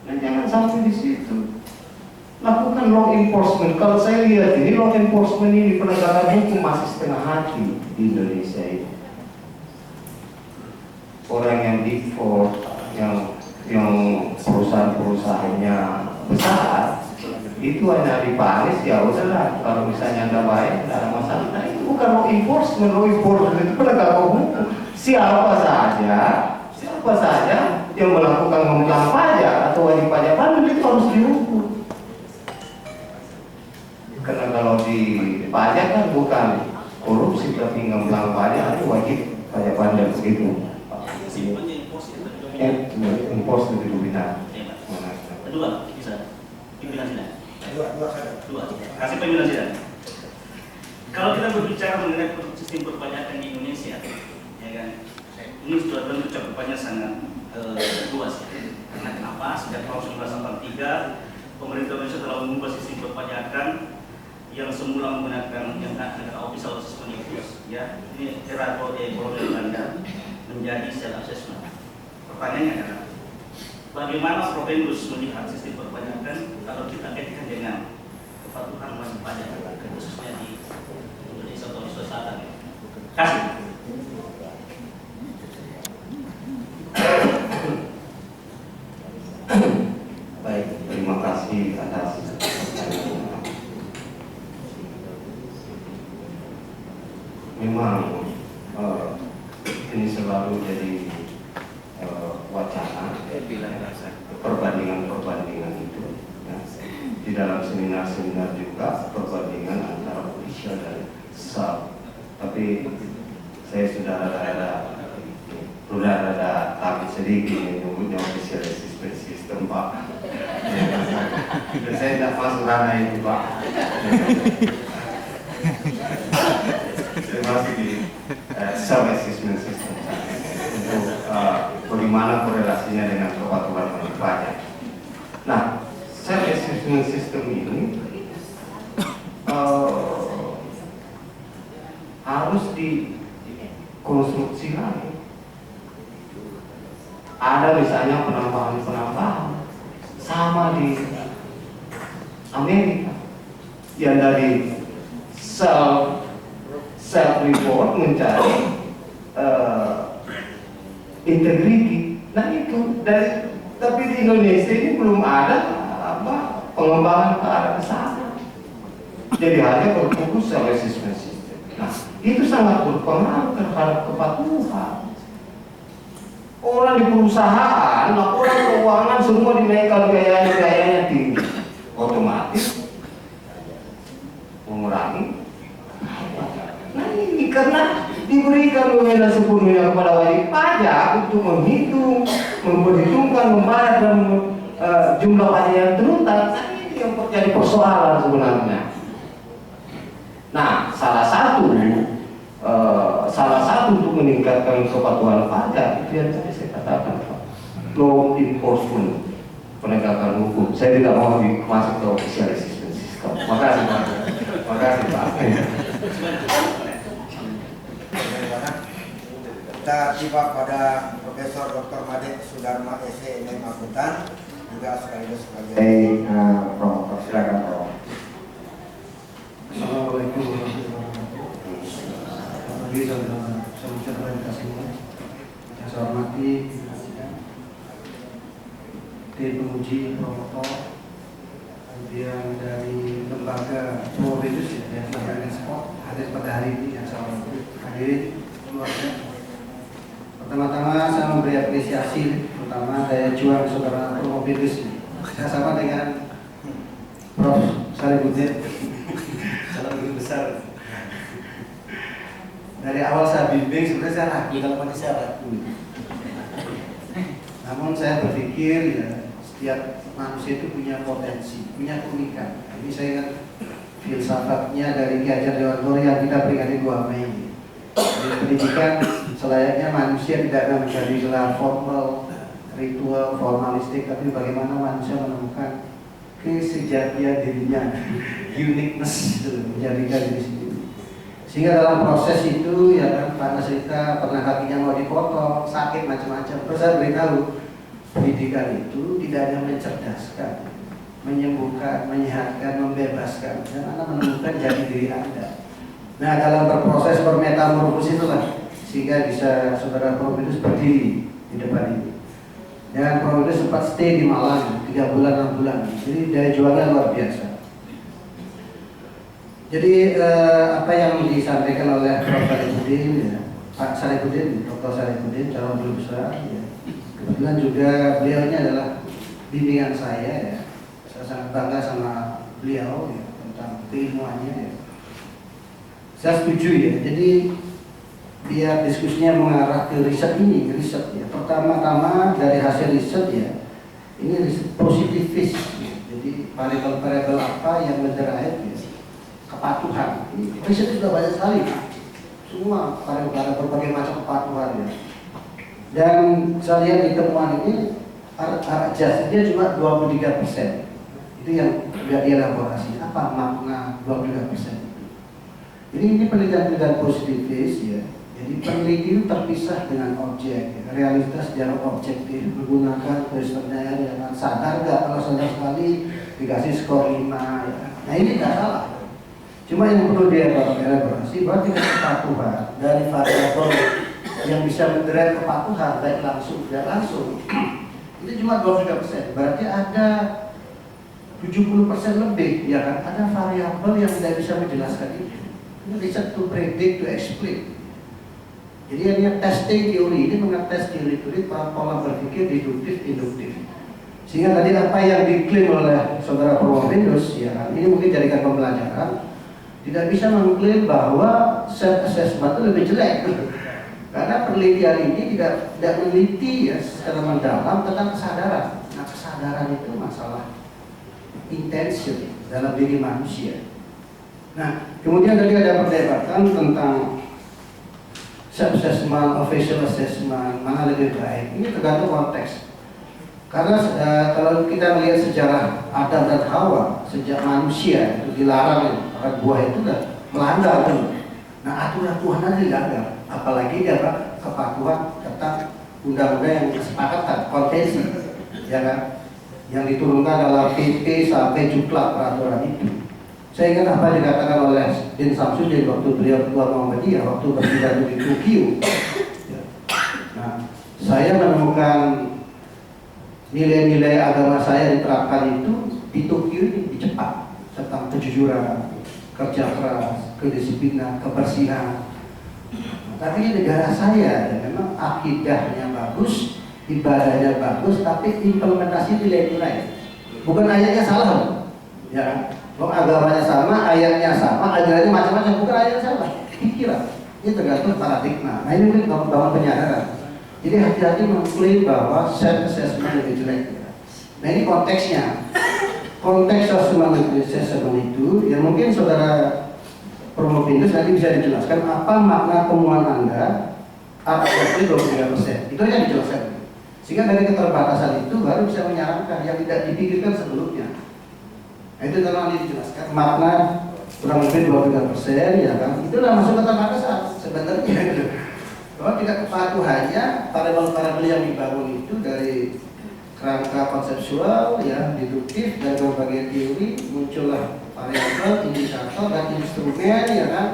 Nah, jangan sampai di situ. Lakukan law enforcement. Kalau saya lihat ini law enforcement ini penegakan hukum masih setengah hati di Indonesia ini. Orang yang big four, yang perusahaan-perusahaannya besar, itu hanya dipanis, ya udahlah. Kalau misalnya Anda bayar, tidak ada masalah. Nah, itu bukan law enforcement. Law enforcement itu penegakan hukum. Siapa saja yang melakukan mengulang pajak atau wajib pajak baru itu harus dihukum. Karena kalau di pajak kan bukan korupsi tapi mengulang pajak, itu wajib pajak bandar begitu. Impos lebih dominan. Kedua, bisa pimpinan sidang. Dua. Kasih pimpinan sidang. Kalau kita berbicara mengenai sistem perpajakan di Indonesia, ya kan, ini sudah tentu cakupannya sangat luas. Karena kenapa? Sejak tahun 1983 pemerintah Indonesia telah mengubah sistem perpajakan yang semula menggunakan yang ada official assessment itu, ya, ini era kolonial Belanda menjadi self assessment. Pertanyaannya adalah bagaimana Provenus melihat sistem perpajakan kalau kita kaitkan dengan kepatuhan wajib pajak, khususnya di Indonesia atau Sulawesi Selatan? Kasih. Baik, terima kasih atas pertanyaannya. Memang ini selalu jadi wacana perbandingan itu, ya. Di dalam seminar-seminar juga perbandingan antara official dan sub. Tapi saya sudah rada takut sedikit menyebutnya official assessment system, Pak. Dan saya tidak masuk ranah itu, Pak. Saya masih di self assessment system untuk bagaimana korelasinya dengan kepatuhan wajib pajak. Nah, self assessment system ini harus dikonstruksi lagi. Ada misalnya penambahan sama di Amerika yang dari self report mencari integrity. Nah itu tapi di Indonesia ini belum ada pengembangan ke arah sana. Jadi hanya berfokus self assessment system. Nah itu sangat berpengaruh terhadap kepatuhan. Orang di perusahaan, laporan keuangan semua dinaikkan gayanya tinggi, otomatis mengurangi. Nah ini karena diberikan wewenang sepenuhnya kepada wajib pajak untuk menghitung memperhitungkan, membayar dan jumlah pajak yang terutang. Nah, ini yang menjadi persoalan sebenarnya. Nah, salah satu untuk meningkatkan kepatuhan pajak itu yang tadi saya katakan, law enforcement, penegakan hukum. Saya tidak mau masuk ke officialism system. Makasih Pak. Makasih Pak. Kita tiba pada Profesor Dr. Made Sudarma SE Akuntan, juga sekaligus sebagai promotor. Silakan Prof. Assalamualaikum warahmatullahi wabarakatuh. Yang saya hormati tim penguji promotor, kemudian dari lembaga Providus yang melakukan ekspor hadir pada hari ini yang saya hormati, hadirin keluarga. Pertama-tama saya memberi apresiasi pertama daya juang saudara Providus. Saya sama dengan Prof. Sarifudin. Salam lebih besar. Dari awal saya bimbing, sebenarnya saya ragu kalau mati saya ragu. Namun saya berpikir ya, setiap manusia itu punya potensi, punya keunikan. Ini saya ingat filsafatnya dari Ki Hajar Dewantara yang kita peringati 2 Mei. Jadi pendidikan selayaknya manusia tidak akan menjadi gelar formal, ritual, formalistik, tapi bagaimana manusia menemukan kesejatian dirinya, uniqueness itu menjadikan diri sendiri. Sehingga dalam proses itu ya kan Pak Nasrita pernah kakinya mau dipotong, sakit macam-macam. Terus saya beritahu pendidikan itu tidak hanya mencerdaskan, menyembuhkan, menyehatkan, membebaskan, dan Anda menemukan jati diri Anda. Nah dalam berproses bermetamorfosis itulah sehingga bisa saudara Prof itu berdiri di depan ini. Dan Prof itu sempat stay di Malang 3 bulan 6 bulan. Jadi daya juangnya luar biasa. Jadi apa yang disampaikan oleh Prof Sarifudin, ya, Pak Sarifudin, Dr. Sarifudin, calon guru besar, ya. Kebetulan juga beliau ini adalah bimbingan saya, ya. Saya sangat bangga sama beliau ya, tentang keilmuannya. Ya. Saya setuju ya. Jadi biar diskusinya mengarah ke riset ini, riset ya. Pertama-tama dari hasil riset ya, ini riset positivis. Ya. Jadi variabel-variabel apa yang mendrive ya, kepatuhan. Ini riset sudah banyak sekali. Semua variabel berbagai macam kepatuhan ya. Dan saya lihat di temuan ini adjustnya cuma 23%. Itu yang sudah dielaborasi. Apa makna 23%? Jadi ini penelitian-penelitian positivis ya. Jadi peneliti itu terpisah dengan objek, ya. Realitas secara objektif menggunakan questionnaire yang sadar nggak kalau sadar sekali dikasih skor 5 ya. Nah ini nggak salah. Cuma yang perlu dielaborasi bahwa tingkat kepatuhan dari variabel yang bisa mendrive kepatuhan baik langsung tidak langsung itu cuma 23%. Berarti ada 70% lebih ya kan, ada variabel yang tidak bisa menjelaskan itu. Ini riset to predict, to explain. Jadi hanya testing teori, ini mengetes teori-teori pola berpikir deduktif, induktif. Sehingga tadi apa yang diklaim oleh saudara Provinus ya kan, ini mungkin jadikan pembelajaran. Tidak bisa mengklaim bahwa self assessment itu lebih jelek. Karena penelitian ini tidak meneliti ya secara mendalam tentang kesadaran. Nah kesadaran itu masalah intention dalam diri manusia. Nah kemudian tadi ada perdebatan tentang self-assessment, official assessment, mana lebih baik. Ini tergantung konteks. Karena kalau kita melihat sejarah Adam dan Hawa, sejak manusia itu dilarang makan buah itu kan melanggar tuh. Nah aturan Tuhan aja dilanggar, apalagi dia kepatuhan tentang undang-undang yang kesepakatan, konvensi, ya kan, yang diturunkan dalam PP sampai juklak peraturan itu. Saya ingat apa dikatakan oleh Din Samsudin waktu beliau ketua Muhammadiyah waktu berpidato di Tokyo. Ya. Nah, saya menemukan nilai-nilai agama saya diterapkan itu di Tokyo ini di Jepang tentang kejujuran, kerja keras, kedisiplinan, kebersihan. Tapi ini negara saya ya, memang akidahnya bagus, ibadahnya bagus, tapi implementasi nilai-nilai. Bukan ayatnya salah, ya. Agamanya sama, ayatnya sama, ajarannya macam-macam, bukan ayatnya sama, pikiran. Ini tergantung paradigma. Nah ini mungkin bangun penyadaran. Jadi hati-hati mengklaim bahwa self assessment lebih jelek. Nah ini konteksnya. Konteks assessment itu, ya mungkin saudara Promopindus nanti bisa dijelaskan apa makna temuan Anda APT 23%. Itu yang dijelaskan. Sehingga dari keterbatasan itu baru bisa menyarankan yang tidak dipikirkan sebelumnya. Nah, itu tolong dijelaskan makna kurang lebih 23%, ya kan? Itulah masuk keterbatasan sebenarnya. Bahwa tidak kepatuhannya variabel-variabel yang dibangun itu dari kerangka konseptual, ya, deduktif dan berbagai teori, muncullah variabel, indikator dan instrumen, ya kan?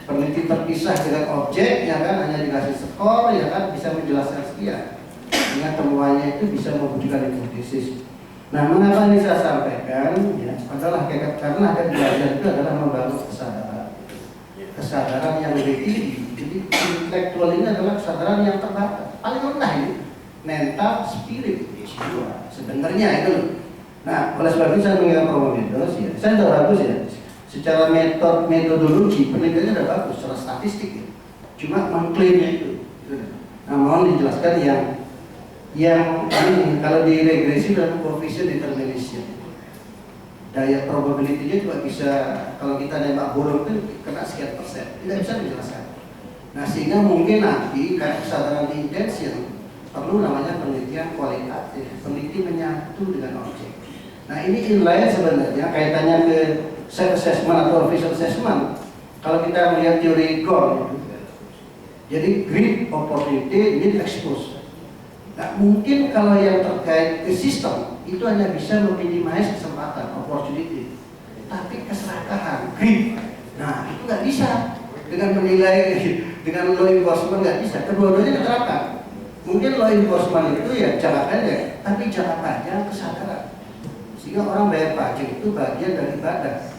Peneliti terpisah dengan objek, ya kan? Hanya dikasih skor, ya kan? Bisa menjelaskan sekian. Dengan temuannya itu bisa mewujudkan hipotesis. Nah, mengapa ini saya sampaikan? Ya, adalah karena akan belajar itu adalah membangun kesadaran yang lebih tinggi. Jadi intelektual ini adalah kesadaran yang terbatas, paling rendah ini, mental, spirit, jiwa. Sebenarnya itu. Nah, oleh sebab itu saya mengira Promopindus, ya, saya sudah bagus ya. Secara metodologi penelitiannya sudah bagus, secara statistik ya. Cuma mengklaimnya itu. Nah, mohon dijelaskan yang ini kalau di regresi dan coefficient determination, daya probability-nya juga bisa, kalau kita nembak burung itu kena sekian persen, tidak bisa dijelaskan. Nah, sehingga mungkin nanti kayak kesadaran intention perlu namanya penelitian kualitatif, peneliti menyatu dengan objek. Nah, ini inline sebenarnya kaitannya ke self assessment atau visual assessment. Kalau kita melihat teori Gold, jadi greed, opportunity, need, expose. Nah, mungkin kalau yang terkait ke sistem itu hanya bisa meminimais kesempatan, opportunity, tapi keserakahan, greed, nah itu nggak bisa dengan menilai dengan law enforcement, nggak bisa. Kedua-duanya diterapkan. Mungkin law enforcement itu ya jangka pendek, tapi jangka panjang kesadaran. Sehingga orang bayar pajak itu bagian dari ibadah.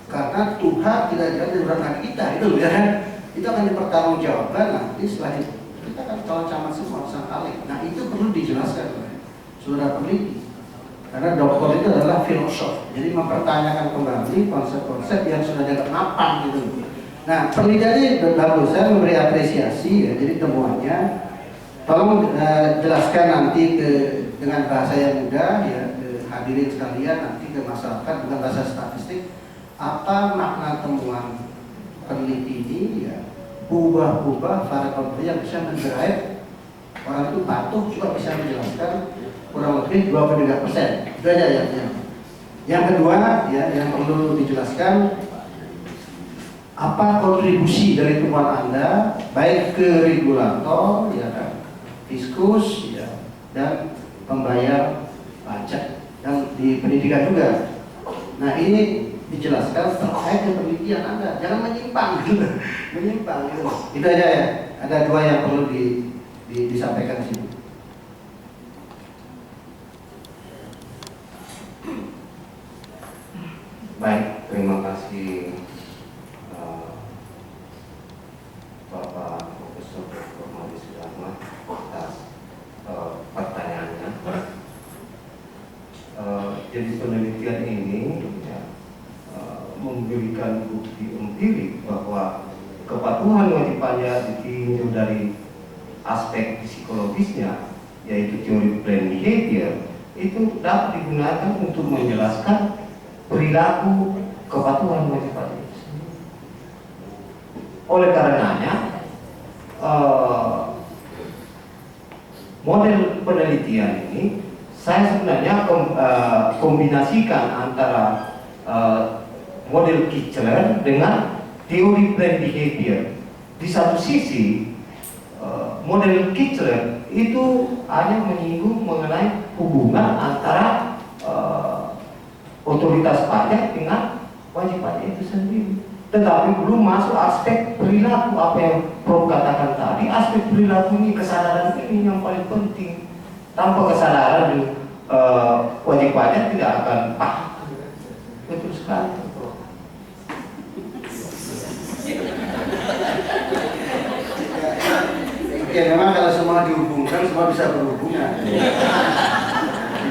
Karena Tuhan tidak jadi urusan kita itu, ya kan? Itu akan dipertanggungjawabkan nanti setelah itu. Kita kan kalau camat semua sang kali. Nah, itu perlu dijelaskan oleh saudara peneliti. Karena dokter itu adalah filosof, jadi mempertanyakan kembali konsep-konsep yang sudah dianggap mapan gitu. Nah, penelitiannya bagus, saya memberi apresiasi ya. Jadi temuannya, tolong jelaskan nanti dengan bahasa yang mudah ya, ke hadirin sekalian, nanti ke masyarakat bukan bahasa statistik, apa makna temuan peneliti ini ya. Ubah-ubah variabel yang bisa mendrive orang itu patuh, juga bisa menjelaskan kurang lebih 23%. Itu aja ya. Yang kedua ya, yang perlu dijelaskan apa kontribusi dari temuan Anda baik ke regulator ya kan, fiskus ya, dan pembayar pajak dan di pendidikan juga. Nah, ini dijelaskan terkait dengan penelitian Anda, jangan menyimpang gitu. Menyimpang gitu. Itu aja ya. Ada dua yang perlu disampaikan di sini. Baik, terima kasih Bapak Profesor Dr. Madi Sudarman atas pertanyaannya. Jadi penelitian ini ya, memberikan bukti empirik bahwa kepatuhan wajib pajak ditinjau dari aspek psikologisnya, yaitu teori plan behavior, itu dapat digunakan untuk menjelaskan perilaku kepatuhan wajib pajak. Oleh karenanya, model penelitian ini saya sebenarnya kombinasikan antara model Kichler dengan teori plan behavior. Di satu sisi, model Kichler itu hanya menyinggung mengenai hubungan antara otoritas pajak dengan wajib pajak itu sendiri. Tetapi belum masuk aspek perilaku, apa yang Prof katakan tadi. Aspek perilaku ini, kesadaran ini yang paling penting. Tanpa kesadaran wajib pajak tidak akan paham. Betul sekali, Prof. Oke, memang kalau semua dihubungkan, semua bisa berhubungan.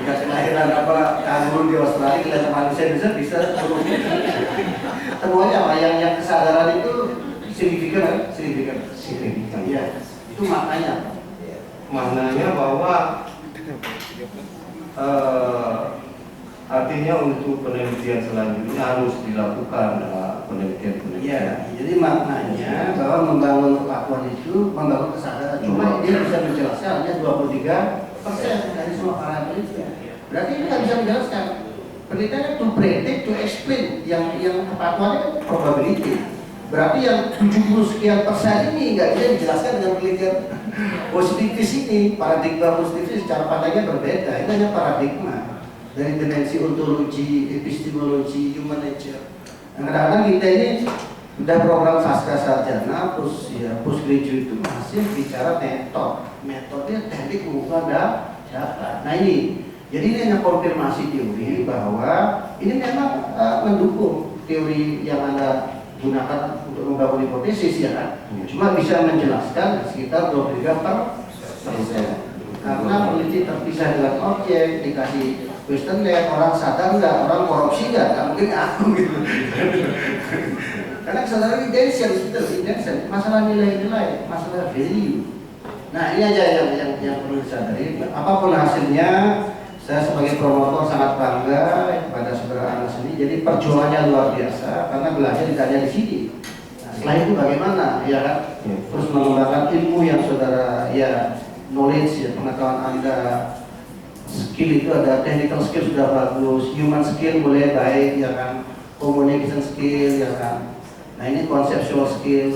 Jika kelahiran apa kanguru di Australia, kelihatan manusia bisa berhubungan. Temuannya apa? Yang kesadaran itu signifikan. Signifikan. Ya, itu maknanya. maknanya bahwa artinya untuk penelitian selanjutnya harus dilakukan penelitian-penelitian. Ya, jadi maknanya bahwa membangun kelakuan itu membangun kesadaran. Cuma dia bisa menjelaskan hanya 23% dari semua para penelitian. Berarti ini nggak bisa menjelaskan. Penelitiannya to predict, to explain. Yang kepatuhannya kan probability. Berarti yang 70 sekian persen ini nggak bisa dijelaskan dengan penelitian positifis ini. Paradigma positifis secara pandangnya berbeda. Itu hanya paradigma dari dimensi ontologi, epistemologi, human nature. Nah, kadang-kadang kita ini udah program pasca sarjana, postgraduate itu masih bicara metode teknik pengukuran data. Nah ini, jadi ini hanya konfirmasi teori bahwa ini memang mendukung teori yang Anda gunakan untuk membangun hipotesis ya kan. Cuma bisa menjelaskan sekitar 23%. Karena peneliti terpisah dengan objek, dikasih question lab, orang sadar nggak, orang korupsi nggak mungkin aku gitu. Karena kesadaran intention, masalah nilai-nilai, masalah value. Nah ini aja yang perlu disadari. Apapun hasilnya, saya sebagai promotor sangat bangga kepada saudara Anas ini. Jadi perjuangannya luar biasa karena belajar tidak hanya di sini. Nah, setelah itu bagaimana, ya kan? Terus mengembangkan ilmu yang saudara knowledge ya, pengetahuan Anda, skill itu ada technical skill sudah bagus, human skill mulai baik ya kan, communication skill ya kan. Nah ini conceptual skill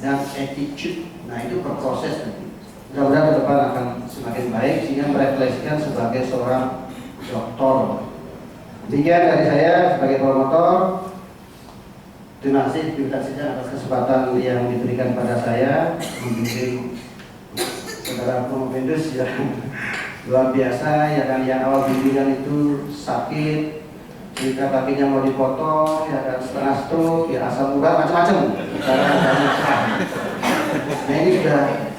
dan attitude. Nah itu berproses nanti. Mudah-mudahan ke depan akan semakin baik sehingga merefleksikan sebagai seorang doktor. Demikian dari saya sebagai promotor. Terima kasih atas kesempatan yang diberikan pada saya membimbing saudara Promovendus ya luar biasa ya kan, yang awal bimbingan itu sakit, jika kakinya mau dipotong ya kan, setengah stroke ya, asam urat macam-macam. Nah ini sudah,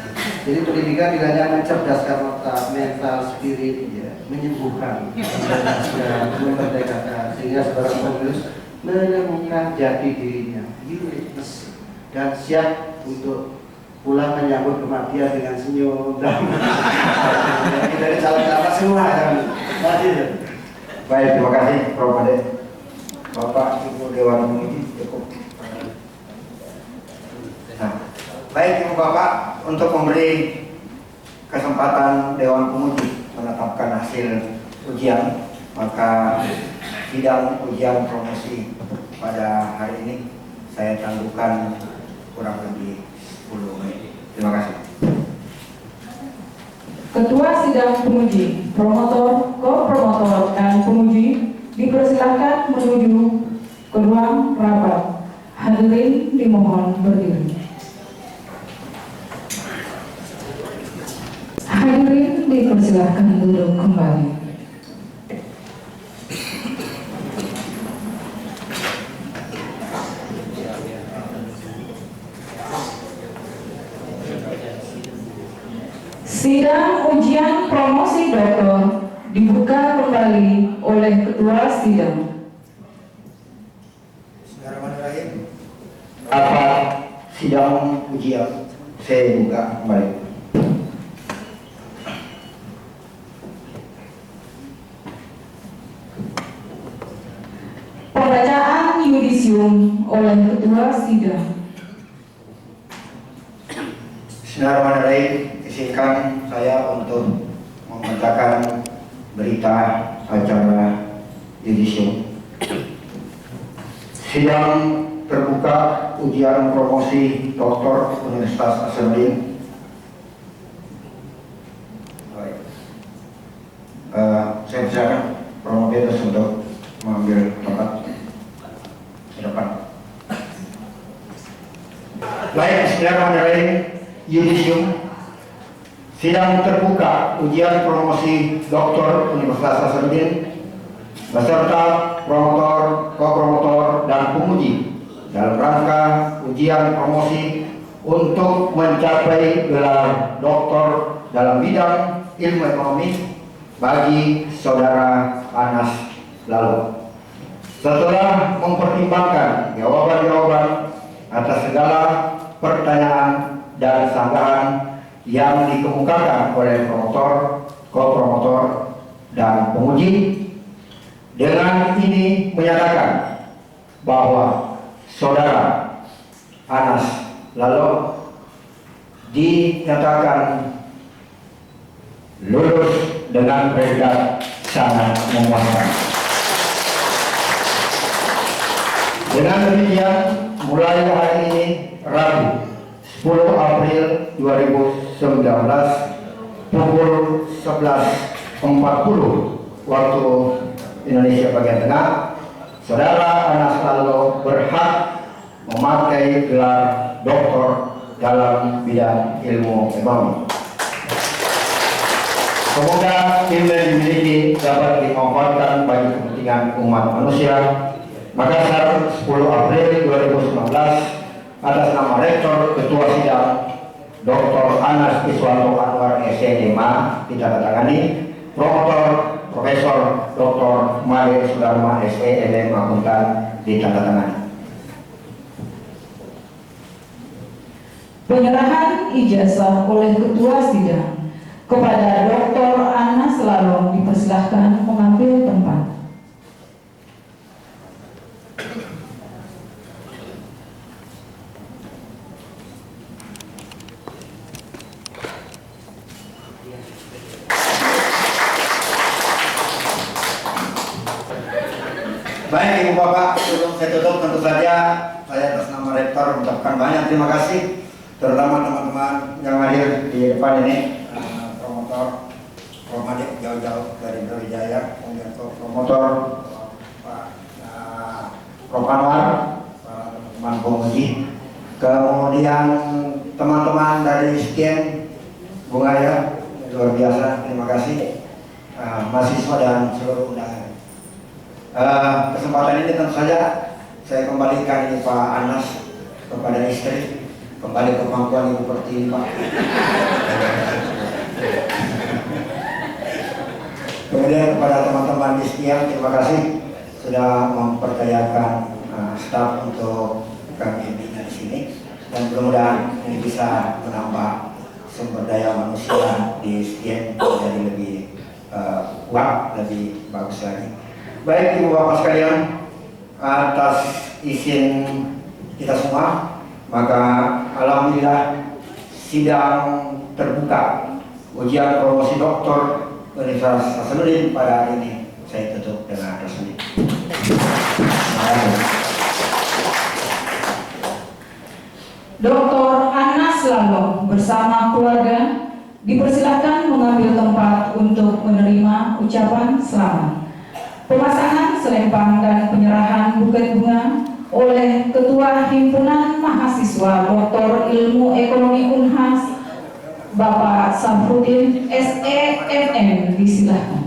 jadi pendidikan tidak hanya mencerdaskan otak, mental, spirit ya, menyembuhkan, memerdekakan sehingga saudara Promovendus menemukan jati dirinya, uniqueness, dan siap untuk pulang menyambut kematian dengan senyum dan dari calon-calon semua yang hadir. Baik, terima kasih Prof. Ade. Bapak Ibu Dewan Penguji cukup. Nah, baik Ibu Bapak, untuk memberi kesempatan Dewan Penguji menetapkan hasil ujian, maka sidang ujian promosi pada hari ini saya tangguhkan kurang lebih 10 menit. Terima kasih. Ketua Sidang Penguji, Promotor, Co-Promotor, dan Penguji dipersilahkan menuju ke ruang rapat. Hadirin dimohon berdiri. Hadirin dipersilahkan duduk kembali. Sidang ujian promosi doktor dibuka kembali oleh Ketua Sidang. Bismillahirrahmanirrahim. Rapat sidang ujian saya buka kembali. Pembacaan yudisium oleh Ketua Sidang. Bismillahirrahmanirrahim. Izinkan saya untuk membacakan berita acara yudisium. Sidang terbuka ujian promosi Doktor Universitas Hasanuddin. Baik. Saya persilakan Promovendus untuk mengambil tempat di depan. Baik, bismillahirrahmanirrahim. Yudisium. Sidang terbuka ujian promosi Doktor Universitas Hasanuddin beserta promotor, co-promotor, dan penguji dalam rangka ujian promosi untuk mencapai gelar doktor dalam bidang ilmu ekonomi bagi saudara Anas Lalu. Setelah mempertimbangkan jawaban-jawaban atas segala pertanyaan dan sanggahan yang dikemukakan oleh promotor, ko-promotor, dan penguji. Dengan ini menyatakan bahwa saudara Anas Lalong dinyatakan lulus dengan predikat sangat memuaskan. Dengan demikian, mulai hari ini Rabu 10 April 2019 pukul 11.40 waktu Indonesia bagian tengah, saudara Anas Lalong berhak memakai gelar doktor dalam bidang ilmu ekonomi. Semoga ilmu yang dimiliki dapat dimanfaatkan bagi kepentingan umat manusia. Makassar 10 April 2019 atas nama Rektor Ketua Sidang Dr. Anas Iswanto Anwar SMA ditandatangani Promotor Profesor Dr. Made Sudarma SELM Akuntan ditandatangani. Penyerahan ijazah oleh Ketua Sidang kepada Dr. Anas Lalong dipersilahkan mengambil tempat. Baik Ibu Bapak, sebelum saya tutup tentu saja saya atas nama Rektor mengucapkan banyak terima kasih, terutama teman-teman yang hadir di depan ini, promotor Promadik jauh-jauh dari Brawijaya, kemudian promotor Pak Prof Anwar, para teman-teman penguji, kemudian teman-teman dari Sekian Bunga ya, luar biasa, terima kasih, mahasiswa dan seluruh undangan. Kesempatan ini tentu saja saya kembalikan ini Pak Anas kepada istri, kembali ke pangkuan Ibu Pertiwi Pak. Kemudian kepada teman-teman di Sekian, terima kasih sudah mempercayakan staf untuk kami di sini, dan mudah-mudahan ini bisa menambah sumber daya manusia di Sekian menjadi lebih kuat, lebih bagus lagi. Baik Ibu Bapak sekalian, atas izin kita semua, maka alhamdulillah sidang terbuka ujian promosi doktor Universitas Hasanuddin pada hari ini saya tutup dengan resmi. Dr. Anas Lalong bersama keluarga dipersilakan mengambil tempat untuk menerima ucapan selamat. Pemasangan selempang dan penyerahan buket bunga oleh Ketua Himpunan Mahasiswa Dr. Ilmu Ekonomi Unhas Bapak Safruddin SEMM disilakan.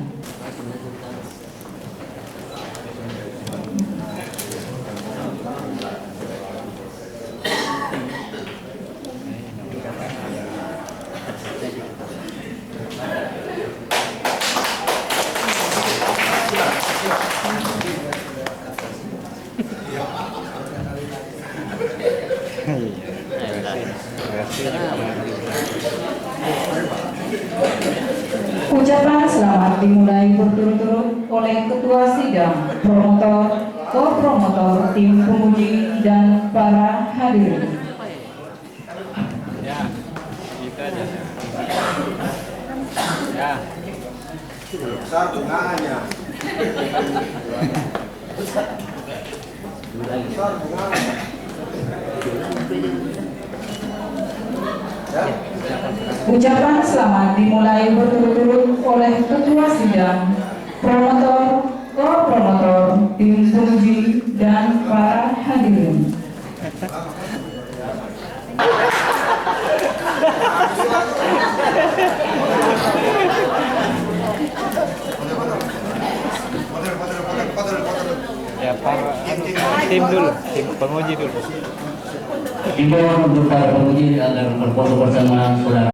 Ucapan selamat dimulai berturut-turut oleh Ketua Sidang, promotor, ko-promotor, tim penguji, dan para hadirin. Besar bunganya. Besar bunganya. Ucapan selamat dimulai berturut-turut oleh Ketua Sidang, promotor, ko-promotor, tim penguji, dan para hadirin. Ya, tim dulu, tim penguji dulu. Himbauan untuk para penguji agar berfoto bersama saudara.